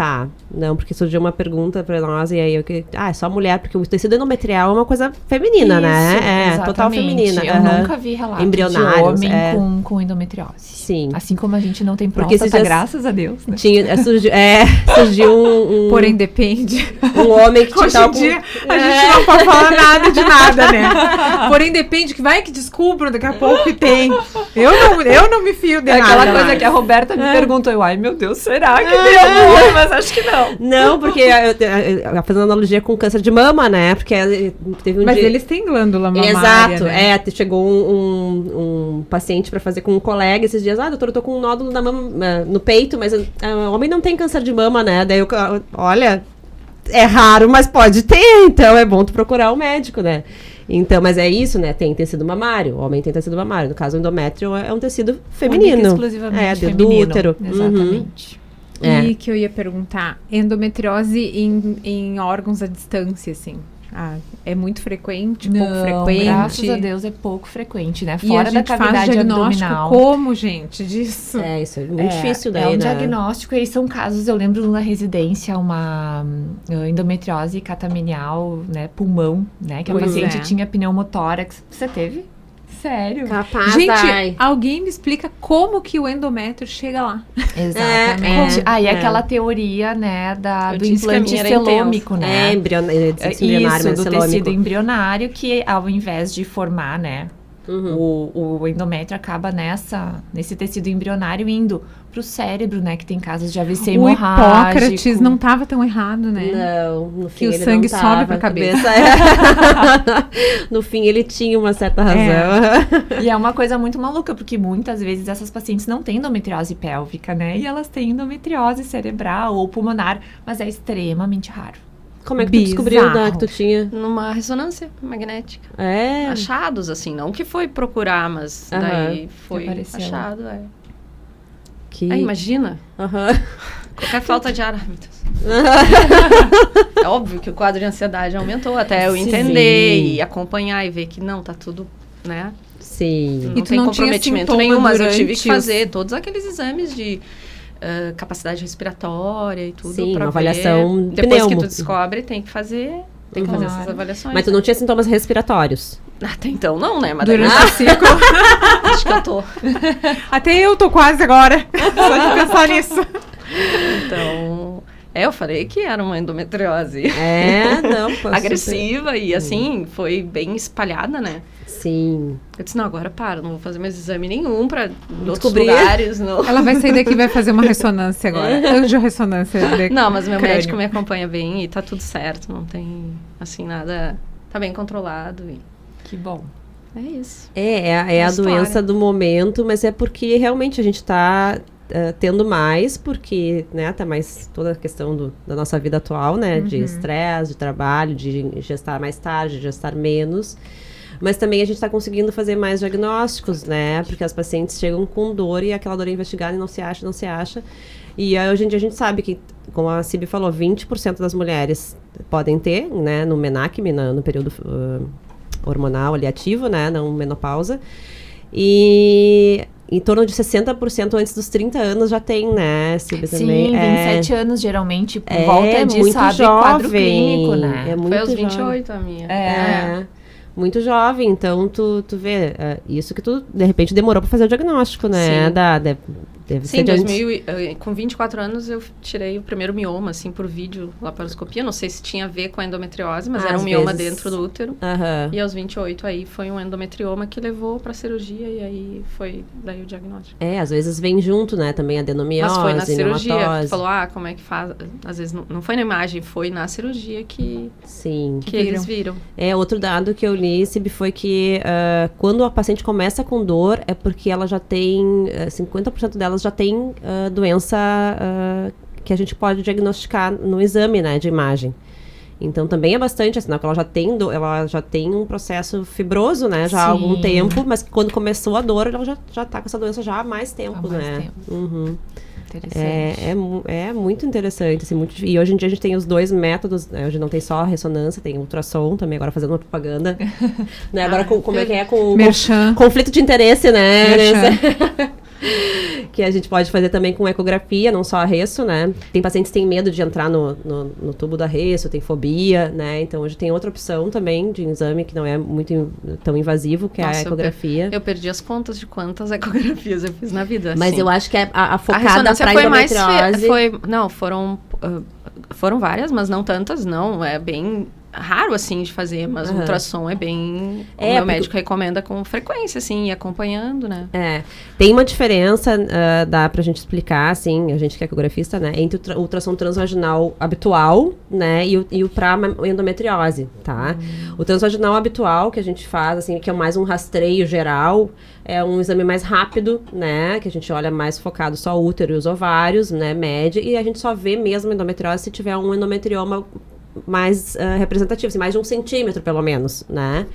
Não, porque surgiu uma pergunta pra nós e aí é só mulher, porque o tecido endometrial é uma coisa feminina, Isso, né? exatamente. Total feminina. Eu nunca vi relato embrionários, de homem com endometriose. Sim. Assim como a gente não tem Porque próstata, graças a Deus, né? Surgiu um Porém, depende. um homem que Hoje em dia, a gente não pode falar nada de nada, né? Porém, depende, que vai que descubram daqui a pouco que tem. Eu não me fio de nada. Aquela coisa que a Roberta me perguntou, ai meu Deus, será que tem algum homem? Mas acho que não. Não, porque eu fazendo analogia com câncer de mama, né? Porque teve um Mas dia... eles têm glândula mamária, Exato, né? Chegou um paciente pra fazer com um colega esses dias, doutor, eu tô com um nódulo na mama, no peito, mas o homem não tem câncer de mama, né? Daí olha, é raro, mas pode ter, então é bom tu procurar o médico, né? Então, mas é isso, né? Tem tecido mamário, o homem tem tecido mamário. No caso, o endométrio é um tecido feminino. Única, exclusivamente do útero. Exatamente. E que eu ia perguntar, endometriose em órgãos à distância, assim, é muito frequente, pouco frequente? Graças a Deus é pouco frequente, né? E Fora da cavidade abdominal. Como, gente, disso? Isso é muito difícil daí, É um né? diagnóstico, e são casos, eu lembro na residência, uma endometriose catamenial, né, pulmão, né, que a paciente tinha pneumotórax. Você teve? Sério? Capaz, Gente, alguém me explica como que o endométrio chega lá. Exatamente. E aquela teoria, né, Eu do disse que a implante minha era celômico, né? Embrionário, Isso, do celômico. tecido embrionário, que ao invés de formar, né, o endométrio acaba nesse tecido embrionário indo pro cérebro, né, que tem casos de AVC O hemorrágico. Hipócrates não estava tão errado, né? Não, no fim Que o ele sangue não sobe tava, pra a cabeça. No fim ele tinha uma certa razão. E é uma coisa muito maluca, porque muitas vezes essas pacientes não têm endometriose pélvica, né, e elas têm endometriose cerebral ou pulmonar, mas é extremamente raro. Como é que tu descobriu, Bizarro. né, que tu tinha? Numa ressonância magnética. É. Achados, assim, não que foi procurar, mas daí foi Apareceu. achado, Que... imagina, Aham. qualquer falta de ar, ai, meu Deus. É óbvio que o quadro de ansiedade aumentou até eu entender e acompanhar e ver que não, tá tudo, né? Sim. Não E tu tem não tinha comprometimento sintoma nenhum, mas eu tive durante que fazer todos aqueles exames de capacidade respiratória e tudo. Sim, pra uma ver. avaliação Depois que pneumo. tu descobre, tem que fazer essas avaliações. Mas tu não tinha sintomas respiratórios. Até então não, né? Mas Durante daí, o ciclo. acho que eu tô. Até eu tô quase agora. Só de pensar nisso. Então, eu falei que era uma endometriose Não, pô, agressiva e assim, foi bem espalhada, né? Sim. Eu disse, não, agora para, não vou fazer mais exame nenhum pra outros Descobrir. lugares, não. Ela vai sair daqui e vai fazer uma ressonância agora. Angiorressonância. Não, mas meu crânio. médico me acompanha bem e tá tudo certo, não tem, assim, nada, tá bem controlado e Que bom. é isso. É a história. doença do momento, mas é porque realmente a gente tá tendo mais, porque, né, tá mais toda a questão da nossa vida atual, né, de estresse, de trabalho, de gestar mais tarde, de gestar menos. Mas também a gente está conseguindo fazer mais diagnósticos, né? Porque as pacientes chegam com dor e aquela dor é investigada e não se acha. E hoje em dia a gente sabe que, como a Cibi falou, 20% das mulheres podem ter, né? No MENAC, no período hormonal ali ativo, né? Não menopausa. E em torno de 60% antes dos 30 anos já tem, né, Cibi, também. Sim, 27 anos geralmente, por volta de, muito sabe, jovem, quadro clínico, né? É muito Foi aos jovem. 28 a minha. Muito jovem, então tu vê, isso que tu, de repente, demorou pra fazer o diagnóstico, né? Sim. Deve Sim, ser de antes. com 24 anos eu tirei o primeiro mioma, assim, por vídeo, laparoscopia. Não sei se tinha a ver com a endometriose, mas era Às um mioma vezes. dentro do útero. Aham. E aos 28 aí foi um endometrioma que levou pra cirurgia e aí foi daí o diagnóstico. Às vezes vem junto, né, também adenomiose, Mas foi na cirurgia. nematose. Tu falou, como é que faz? Às vezes não foi na imagem, foi na cirurgia que Sim. eles viram. Outro dado que eu li, Cibi, foi que quando a paciente começa com dor, é porque ela já tem, 50% delas já tem doença que a gente pode diagnosticar no exame, né, de imagem. Então também é bastante, sinal que ela já tem um processo fibroso, né, já há algum Sim. tempo, mas quando começou a dor, ela já tá com essa doença já há mais tempo, Há mais né? tempo. Uhum. Interessante. É muito interessante, assim, e hoje em dia a gente tem os dois métodos, né? Hoje não tem só a ressonância, tem ultrassom também, agora fazendo uma propaganda, né? Agora como é que é com Merchan. conflito de interesse, né? Merchan. Que a gente pode fazer também com ecografia, não só a resso, né? Tem pacientes que têm medo de entrar no tubo da resso, tem fobia, né? Então hoje tem outra opção também de exame que não é muito tão invasivo, que é a ecografia. Eu perdi as contas de quantas ecografias eu fiz na vida. Mas assim. eu acho que a A focada ressonância para foi mais... endometriose... Foram várias, mas não tantas, não. É bem raro, assim, de fazer, mas o ultrassom é bem... o meu médico recomenda com frequência, assim, ir acompanhando, né? Tem uma diferença, dá pra gente explicar, assim, a gente que é ecografista, né, entre o ultrassom transvaginal habitual, né, e o pra endometriose, tá? O transvaginal habitual, que a gente faz, assim, que é mais um rastreio geral, é um exame mais rápido, né, que a gente olha mais focado só o útero e os ovários, né, mede, e a gente só vê mesmo endometriose se tiver um endometrioma mais representativo, assim, mais de 1 centímetro, pelo menos, né?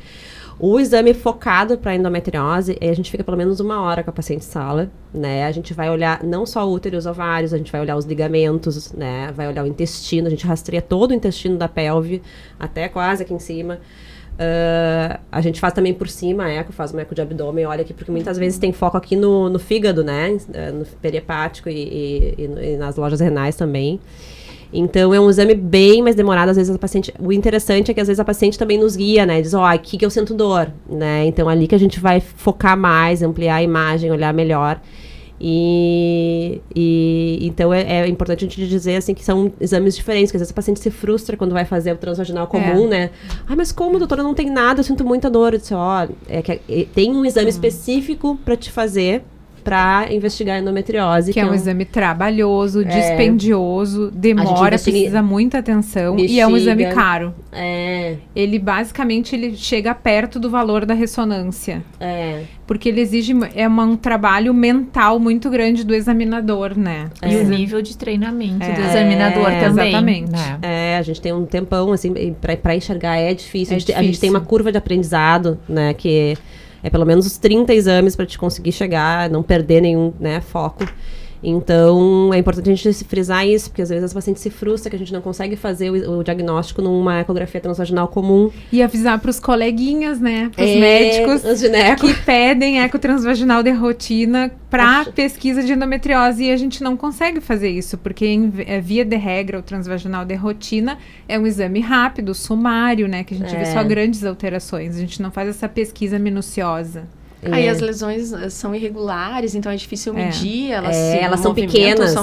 O exame focado para endometriose, a gente fica pelo menos 1 hora com a paciente em sala, né? A gente vai olhar não só o útero e os ovários, a gente vai olhar os ligamentos, né? Vai olhar o intestino, a gente rastreia todo o intestino da pelve, até quase aqui em cima. A gente faz também por cima faz um eco de abdômen, olha aqui, porque muitas vezes tem foco aqui no fígado, né? No periepático e nas lojas renais também. Então, é um exame bem mais demorado. Às vezes, o interessante é que, às vezes, a paciente também nos guia, né? Diz, aqui que eu sinto dor, né? Então, ali que a gente vai focar mais, ampliar a imagem, olhar melhor. Então, é importante a gente dizer, assim, que são exames diferentes. Que, às vezes, a paciente se frustra quando vai fazer o transvaginal comum, né? Mas como, doutora, não tem nada, eu sinto muita dor. Eu disse, tem um exame específico para te fazer, para investigar a endometriose. Que é um exame trabalhoso, dispendioso, demora, precisa muita atenção e é um exame caro. Ele, basicamente, ele chega perto do valor da ressonância. Porque ele exige, um trabalho mental muito grande do examinador, né? E o nível de treinamento do examinador também. Exatamente. A gente tem um tempão, assim, para enxergar é difícil. A gente tem uma curva de aprendizado, né, que é pelo menos os 30 exames para te conseguir chegar, não perder nenhum, né, foco. Então, é importante a gente frisar isso, porque às vezes as pacientes se frustram que a gente não consegue fazer o diagnóstico numa ecografia transvaginal comum. E avisar para os coleguinhas, né, para os médicos os ginecos, que pedem ecotransvaginal de rotina para pesquisa de endometriose, e a gente não consegue fazer isso, porque via de regra o transvaginal de rotina é um exame rápido, sumário, né, que a gente vê só grandes alterações, a gente não faz essa pesquisa minuciosa. Aí as lesões são irregulares, então é difícil medir, elas são pequenas.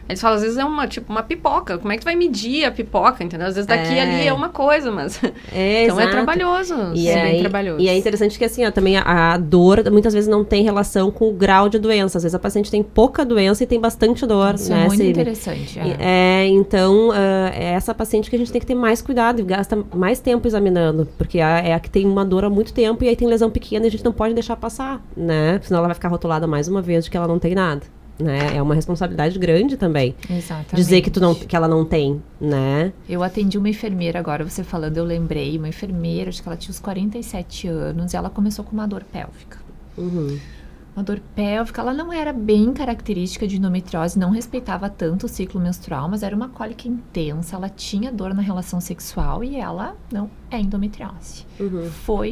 Eles falam, às vezes é uma pipoca. Como é que tu vai medir a pipoca, entendeu? Às vezes daqui ali é uma coisa, mas... então é trabalhoso. Bem trabalhoso. E é interessante que, assim, também a dor, muitas vezes, não tem relação com o grau de doença. Às vezes a paciente tem pouca doença e tem bastante dor. Isso é muito interessante. Então, é essa paciente que a gente tem que ter mais cuidado e gasta mais tempo examinando, porque é a que tem uma dor há muito tempo e aí tem lesão pequena e a gente não pode deixar passar, né? Senão ela vai ficar rotulada mais uma vez de que ela não tem nada, né? É uma responsabilidade grande também. Exatamente. Dizer que ela não tem, né? Eu atendi uma enfermeira agora, você falando, eu lembrei, uma enfermeira, acho que ela tinha uns 47 anos e ela começou com uma dor pélvica. Uma dor pélvica, ela não era bem característica de endometriose, não respeitava tanto o ciclo menstrual, mas era uma cólica intensa, ela tinha dor na relação sexual e ela não é endometriose.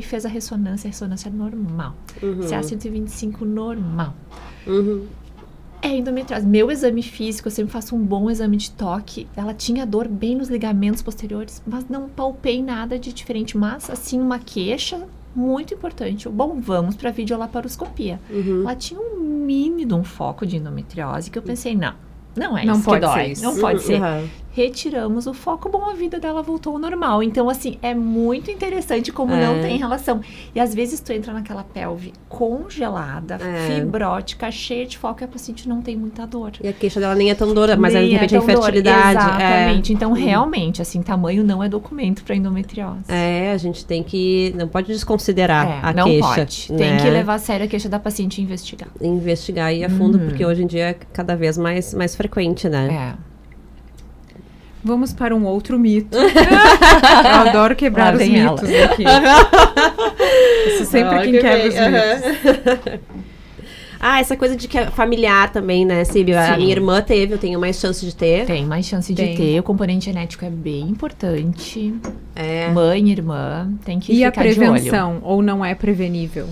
Fez a ressonância normal. CA-125 normal. É endometriose. Meu exame físico, eu sempre faço um bom exame de toque, ela tinha dor bem nos ligamentos posteriores, mas não palpei nada de diferente, mas assim, uma queixa muito importante. Bom, vamos para videolaparoscopia. Ela tinha um mini de um foco de endometriose que eu pensei, não é isso que dói. Não pode ser. Retiramos o foco, a vida dela voltou ao normal. Então, assim, é muito interessante como não tem relação. E às vezes tu entra naquela pelve congelada, fibrótica, cheia de foco e a paciente não tem muita dor. E a queixa dela nem é tão dor, mas de repente é infertilidade. Exatamente. Então, realmente, assim, tamanho não é documento para endometriose. A gente tem que... Não pode desconsiderar a não queixa. Não pode. Tem que levar a sério a queixa da paciente e investigar. Investigar e ir a fundo, porque hoje em dia é cada vez mais frequente, né? Vamos para um outro mito. Eu adoro quebrar os mitos aqui. Isso sempre quem quebra os mitos. Essa coisa de que é familiar também, né, Síbia? A minha irmã teve, eu tenho mais chance de ter. Tem mais chance de ter. O componente genético é bem importante. Mãe, irmã, tem que ficar de olho. E a prevenção, ou não é prevenível?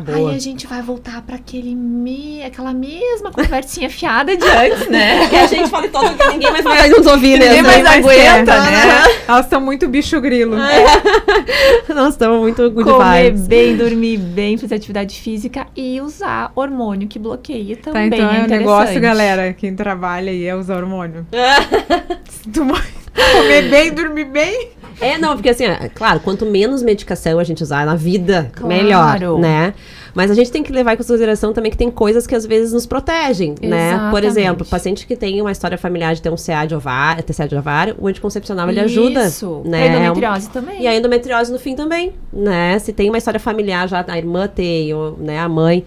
Boa. Aí a gente vai voltar para aquela mesma conversinha fiada de antes, né? Que a gente fala todo que ninguém mais vai nos ouvir, né? Ninguém mais aguenta, né? Elas são muito bicho grilo. Nós estamos muito good Comer vibes. bem, dormir bem, fazer atividade física e usar hormônio que bloqueia também. Então é um negócio, galera, quem trabalha aí é usar hormônio. Se tu comer bem, dormir bem... Não, porque assim, claro, quanto menos medicação a gente usar na vida, melhor, né? Mas a gente tem que levar em consideração também que tem coisas que às vezes nos protegem, né? Por exemplo, paciente que tem uma história familiar de ter um CA de ovário, TCA de ovário, o anticoncepcional ele ajuda, né? A endometriose também. E a endometriose no fim também, né? Se tem uma história familiar já, a irmã tem, ou, né, a mãe...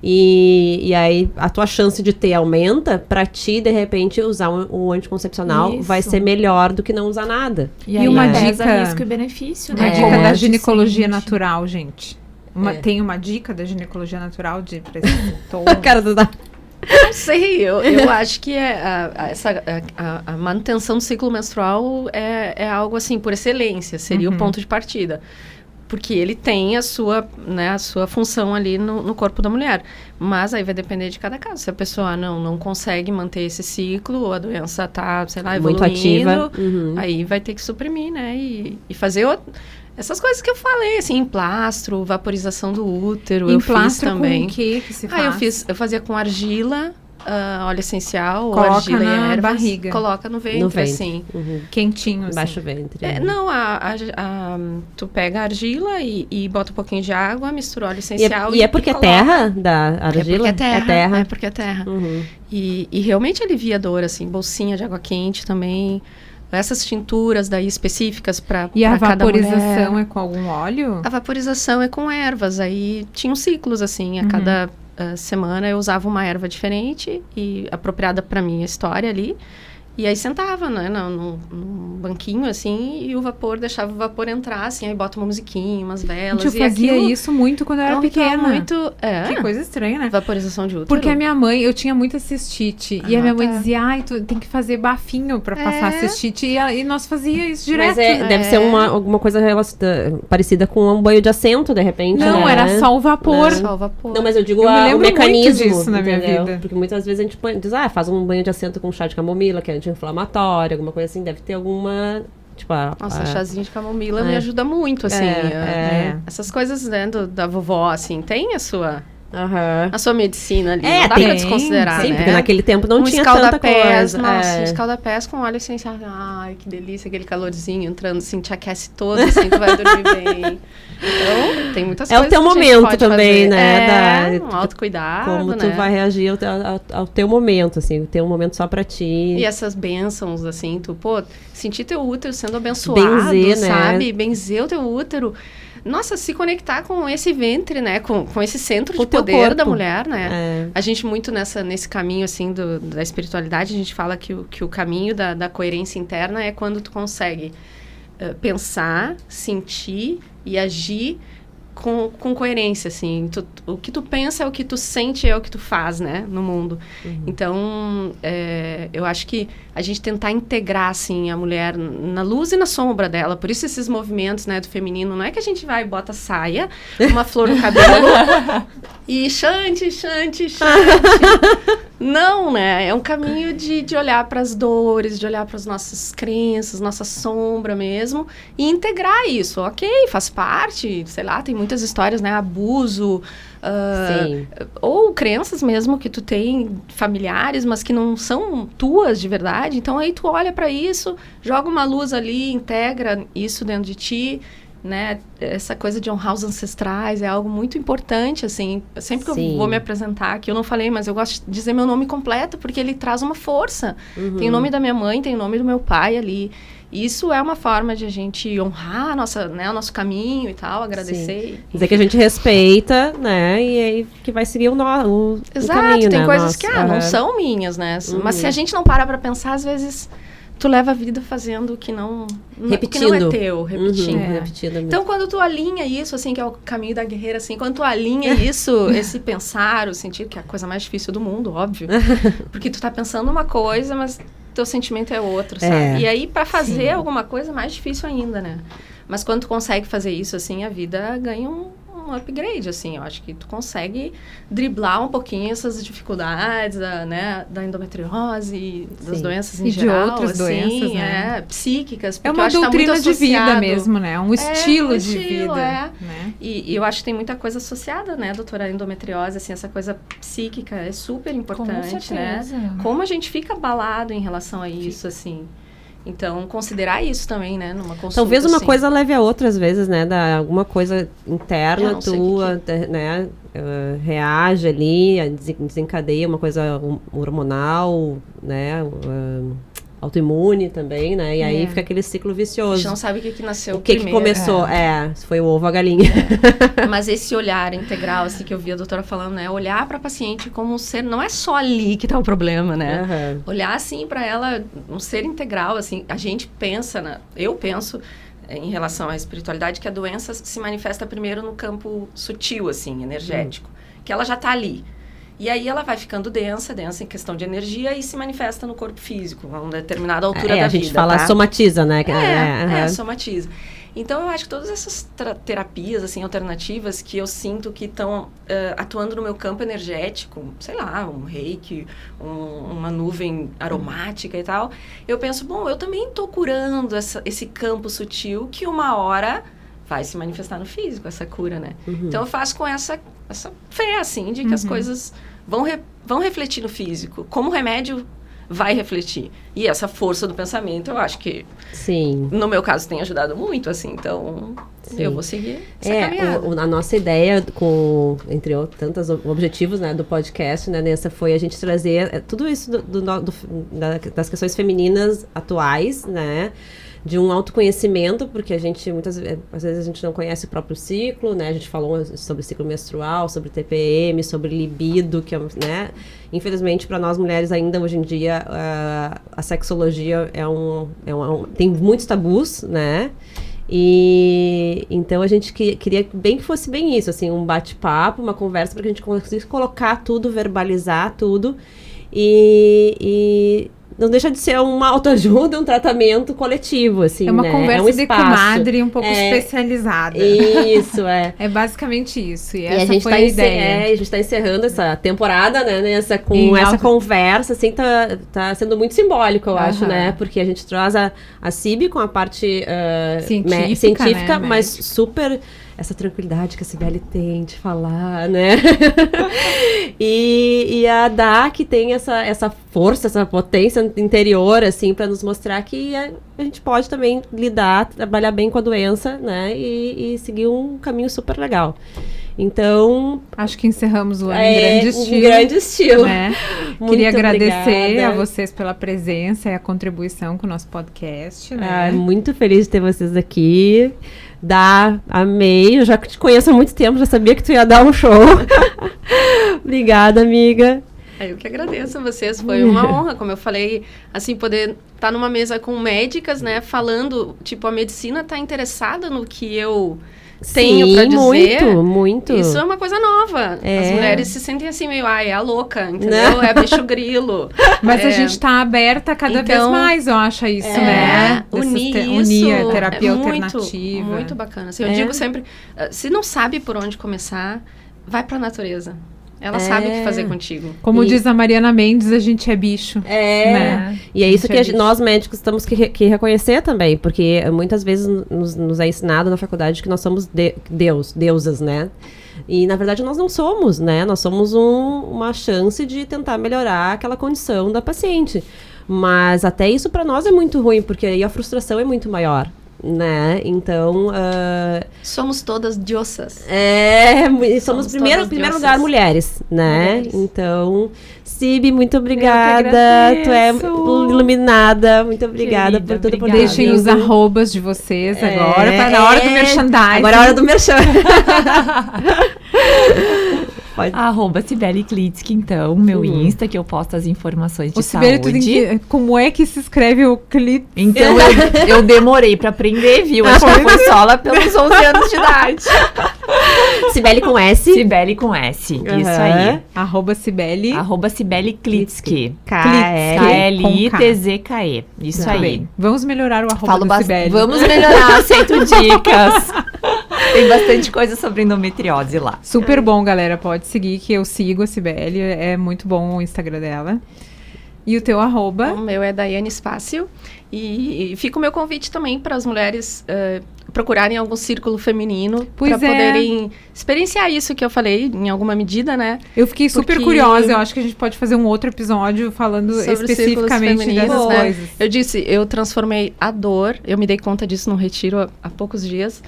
E aí a tua chance de ter aumenta, pra ti, de repente, usar um anticoncepcional vai ser melhor do que não usar nada. E uma dica... risco e benefício, né? Uma dica da ginecologia natural, gente. Tem uma dica da ginecologia natural pra esse sintoma? A cara do... Não sei, eu acho que a manutenção do ciclo menstrual é algo assim, por excelência, seria o ponto de partida. porque ele tem a sua função ali no corpo da mulher. Mas aí vai depender de cada caso. Se a pessoa não consegue manter esse ciclo, ou a doença tá, sei lá, evoluindo, muito ativa, aí vai ter que suprimir, né? E fazer essas coisas que eu falei, assim, emplastro, vaporização do útero, eu fiz também. Com o que se faz? Eu fazia com argila, óleo essencial, ou coloca argila na e ervas. barriga. Coloca no ventre, assim. Quentinho, assim. Baixo ventre. Tu pega a argila e bota um pouquinho de água, mistura óleo essencial e é porque é terra da argila? É terra. É porque é terra. Uhum. E realmente alivia a dor, assim, bolsinha de água quente também. Essas tinturas daí específicas para E a cada vaporização mulher. é com algum óleo? A vaporização é com ervas. Aí tinham ciclos, assim, a cada semana eu usava uma erva diferente e apropriada para minha história ali. E aí sentava, né, num banquinho, assim, e deixava o vapor entrar, assim, aí bota uma musiquinha, umas velas. Eu fazia isso muito quando eu era pequena. Que coisa estranha, né? Vaporização de útero. Porque a minha mãe, eu tinha muita cistite. E a minha mãe dizia, tu tem que fazer bafinho pra passar a cistite. E nós fazia isso direto. Mas deve ser alguma coisa parecida com um banho de assento, de repente, Não, né? era só o vapor. Só o vapor. Não, mas eu digo Eu me lembro o mecanismo muito disso na minha entendeu? vida. Porque muitas vezes a gente diz, faz um banho de assento com chá de camomila, que é anti-inflamatório, alguma coisa assim, deve ter alguma, tipo... Nossa, chazinho de camomila me ajuda muito, assim. Essas coisas, né, da vovó, assim, tem a sua medicina ali, não dá pra desconsiderar, sim, né? porque naquele tempo não tinha tanta coisa. Nossa, um escalda-pés com óleo essencial, ai, que delícia, aquele calorzinho entrando, assim, te aquece todo, assim, tu vai dormir bem. Então, tem muitas coisas o teu que momento também, fazer. né? Um autocuidado, como tu vai reagir ao teu momento, assim, ter um momento só pra ti. E essas bênçãos, assim, sentir teu útero sendo abençoado, benzer, sabe? Né? Benzer o teu útero. Nossa, se conectar com esse ventre, né? Com esse centro de poder da mulher, né? A gente muito nesse caminho, assim, da espiritualidade, a gente fala que o caminho da coerência interna é quando tu consegue pensar, sentir e agir com coerência, assim. O que tu pensa é o que tu sente, é o que tu faz, né? No mundo. Então, eu acho que a gente tentar integrar, assim, a mulher na luz e na sombra dela. Por isso esses movimentos, né, do feminino. Não é que a gente vai e bota saia, uma flor no cabelo e chante. Não, né? É um caminho de olhar para as dores, de olhar para as nossas crenças, nossa sombra mesmo, e integrar isso. Ok, faz parte, sei lá, tem muitas histórias, né? Abuso, ou crenças mesmo que tu tem familiares, mas que não são tuas de verdade. Então aí tu olha para isso, joga uma luz ali, integra isso dentro de ti, né? Essa coisa de honrar os ancestrais é algo muito importante, assim. Sempre que eu vou me apresentar aqui, eu não falei, mas eu gosto de dizer meu nome completo, porque ele traz uma força. Tem o nome da minha mãe, tem o nome do meu pai ali. Isso é uma forma de a gente honrar o nosso caminho e tal, agradecer. Dizer que a gente respeita, né? E aí que vai seguir o caminho, tem né? coisas que não são minhas, né? Mas se a gente não para pra pensar, às vezes tu leva a vida fazendo o que não é teu, repetindo. Então, quando tu alinha isso, assim, que é o caminho da guerreira, assim, quando tu alinha isso, esse pensar, o sentir, que é a coisa mais difícil do mundo, óbvio, porque tu tá pensando uma coisa, mas teu sentimento é outro, sabe? E aí, pra fazer alguma coisa, é mais difícil ainda, né? Mas quando tu consegue fazer isso, assim, a vida ganha um upgrade, assim. Eu acho que tu consegue driblar um pouquinho essas dificuldades, da endometriose, das doenças em geral. E de outras doenças, né? Psíquicas. É uma doutrina de vida mesmo, né? Um estilo de vida. Né? E eu acho que tem muita coisa associada, né, doutora? Endometriose, assim, essa coisa psíquica é super importante, né? Como a gente fica abalado em relação a isso, assim. Então, considerar isso também, né, numa consulta. Talvez uma coisa leve a outra, às vezes, né, alguma coisa interna tua, né, reage ali, desencadeia uma coisa hormonal, né, autoimune também, né, e aí fica aquele ciclo vicioso. A gente não sabe o que nasceu primeiro. O que começou, se foi o ovo ou a galinha. Mas esse olhar integral, assim, que eu vi a doutora falando, né, olhar para a paciente como um ser, não é só ali que tá o problema, né, olhar, assim, para ela, um ser integral, assim, a gente pensa, eu penso, em relação à espiritualidade, que a doença se manifesta primeiro no campo sutil, assim, energético, que ela já tá ali. E aí ela vai ficando densa em questão de energia e se manifesta no corpo físico, a uma determinada altura da vida. A gente fala somatiza, né? Somatiza. Então, eu acho que todas essas terapias, assim, alternativas que eu sinto que estão atuando no meu campo energético, sei lá, um reiki, uma nuvem aromática e tal, eu penso, bom, eu também estou curando esse campo sutil que uma hora vai se manifestar no físico, essa cura, né? Então, eu faço com essa fé, assim, de que as coisas vão refletir no físico. Como o remédio vai refletir. E essa força do pensamento, eu acho que, Sim. no meu caso, tem ajudado muito, assim. Então, eu vou seguir essa caminhada. A nossa ideia, entre tantos objetivos, né, do podcast, né, Nessa, foi a gente trazer tudo isso das questões femininas atuais, né, de um autoconhecimento, porque a gente, às vezes, a gente não conhece o próprio ciclo, né? A gente falou sobre ciclo menstrual, sobre TPM, sobre libido, que é, né? Infelizmente, para nós mulheres, ainda hoje em dia, a sexologia tem muitos tabus, né? E então a gente queria bem que fosse bem isso, assim, um bate-papo, uma conversa, para que a gente conseguisse colocar tudo, verbalizar tudo e não deixa de ser uma autoajuda, um tratamento coletivo, assim, é uma né? conversa de comadre um pouco especializada. Isso, é. É basicamente isso. E a essa gente foi a ideia. A gente tá encerrando essa temporada, né? Essa conversa, assim, tá sendo muito simbólico, eu acho, né? Porque a gente traz a Cibi com a parte científica, né? Mas super... essa tranquilidade que a Cibele tem de falar, né? e a Dá, que tem essa força, essa potência interior, assim, para nos mostrar que a gente pode também trabalhar bem com a doença, né? E seguir um caminho super legal. Então... acho que encerramos o ano em grande estilo. Um grande estilo. Né? Queria agradecer a vocês pela presença e a contribuição com o nosso podcast, né? Muito feliz de ter vocês aqui. Amei, eu já te conheço há muito tempo, já sabia que tu ia dar um show. Obrigada, amiga. Eu que agradeço a vocês, foi uma honra, como eu falei, assim, poder estar numa mesa com médicas, né, falando, tipo, a medicina está interessada no que eu tenho para dizer. Muito. Isso é uma coisa nova. As mulheres se sentem assim, meio, é a louca, entendeu? Não. É bicho grilo. Mas a gente tá aberta cada vez mais, eu acho isso, né? Unir a terapia alternativa. Muito bacana. Assim, eu digo sempre, se não sabe por onde começar, vai pra natureza. Ela sabe o que fazer contigo. Como diz a Mariana Mendes, a gente é bicho. Né? E é isso que nós médicos temos que reconhecer também, porque muitas vezes nos é ensinado na faculdade que nós somos deusas, né? E, na verdade, nós não somos, né? Nós somos uma chance de tentar melhorar aquela condição da paciente. Mas até isso para nós é muito ruim, porque aí a frustração é muito maior. Né? Então... somos todas diosas. Somos primeiro lugar mulheres, né? Mulheres. Então, Cibi, muito obrigada. Tu é iluminada. Muito obrigada por tudo. Por deixem os arrobas de vocês agora, para na hora do merchandising. Agora é a hora do merchan. @Cibele Klitsky, então, meu Insta, que eu posto as informações de saúde. Como é que se escreve o Klitsky? Então, eu demorei pra aprender, viu? Acho que foi só lá pelos 11 anos de idade. Cibele com S? Cibele com S, isso aí. @Cibele. @Cibele Klitsky. Klitsky. Isso aí. Bem. Vamos melhorar o arroba da Cibele. Vamos melhorar, aceito dicas. Tem bastante coisa sobre endometriose lá. Super bom, galera. Pode seguir, que eu sigo a Cibele. É muito bom o Instagram dela. E o teu arroba? O meu é Daiane Spácio. E fica o meu convite também para as mulheres procurarem algum círculo feminino para poderem experienciar isso que eu falei, em alguma medida, né? Eu fiquei super curiosa. Eu acho que a gente pode fazer um outro episódio falando sobre especificamente dessas coisas. Eu disse, eu transformei a dor, eu me dei conta disso num retiro há poucos dias,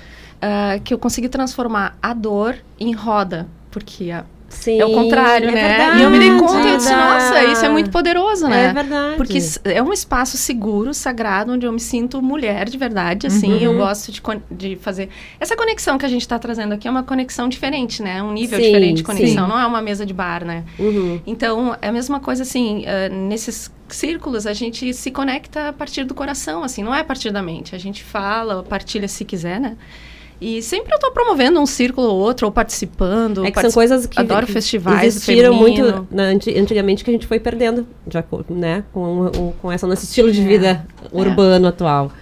que eu consegui transformar a dor em roda, porque Sim, é o contrário, né? Verdade, e eu me dei conta e disse, nossa, isso é muito poderoso, né? É verdade. Porque é um espaço seguro, sagrado, onde eu me sinto mulher de verdade, assim. Eu gosto de fazer... Essa conexão que a gente está trazendo aqui é uma conexão diferente, né? Um nível diferente de conexão. Não é uma mesa de bar, né? Então, é a mesma coisa, assim, nesses círculos, a gente se conecta a partir do coração, assim. Não é a partir da mente. A gente fala, partilha se quiser, né? E sempre eu tô promovendo um círculo ou outro, ou participando. São coisas que adoro festivais existiram muito antigamente, que a gente foi perdendo, né? Com esse estilo de vida urbano atual.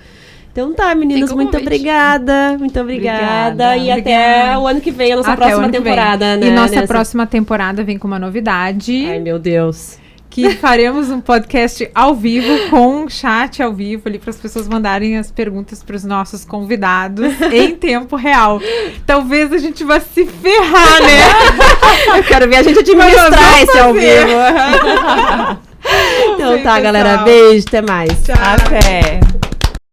Então tá, meninos, Fica o muito convite. obrigada. Muito obrigada. E até o ano que vem, a nossa Até o próxima ano que vem. temporada, né? E nossa próxima temporada vem com uma novidade. Ai, meu Deus. Que faremos um podcast ao vivo, com um chat ao vivo ali, para as pessoas mandarem as perguntas para os nossos convidados em tempo real. Talvez a gente vá se ferrar, né? Eu quero ver a gente administrar esse ao vivo. Então tá, galera. Beijo, até mais. Tchau. Até!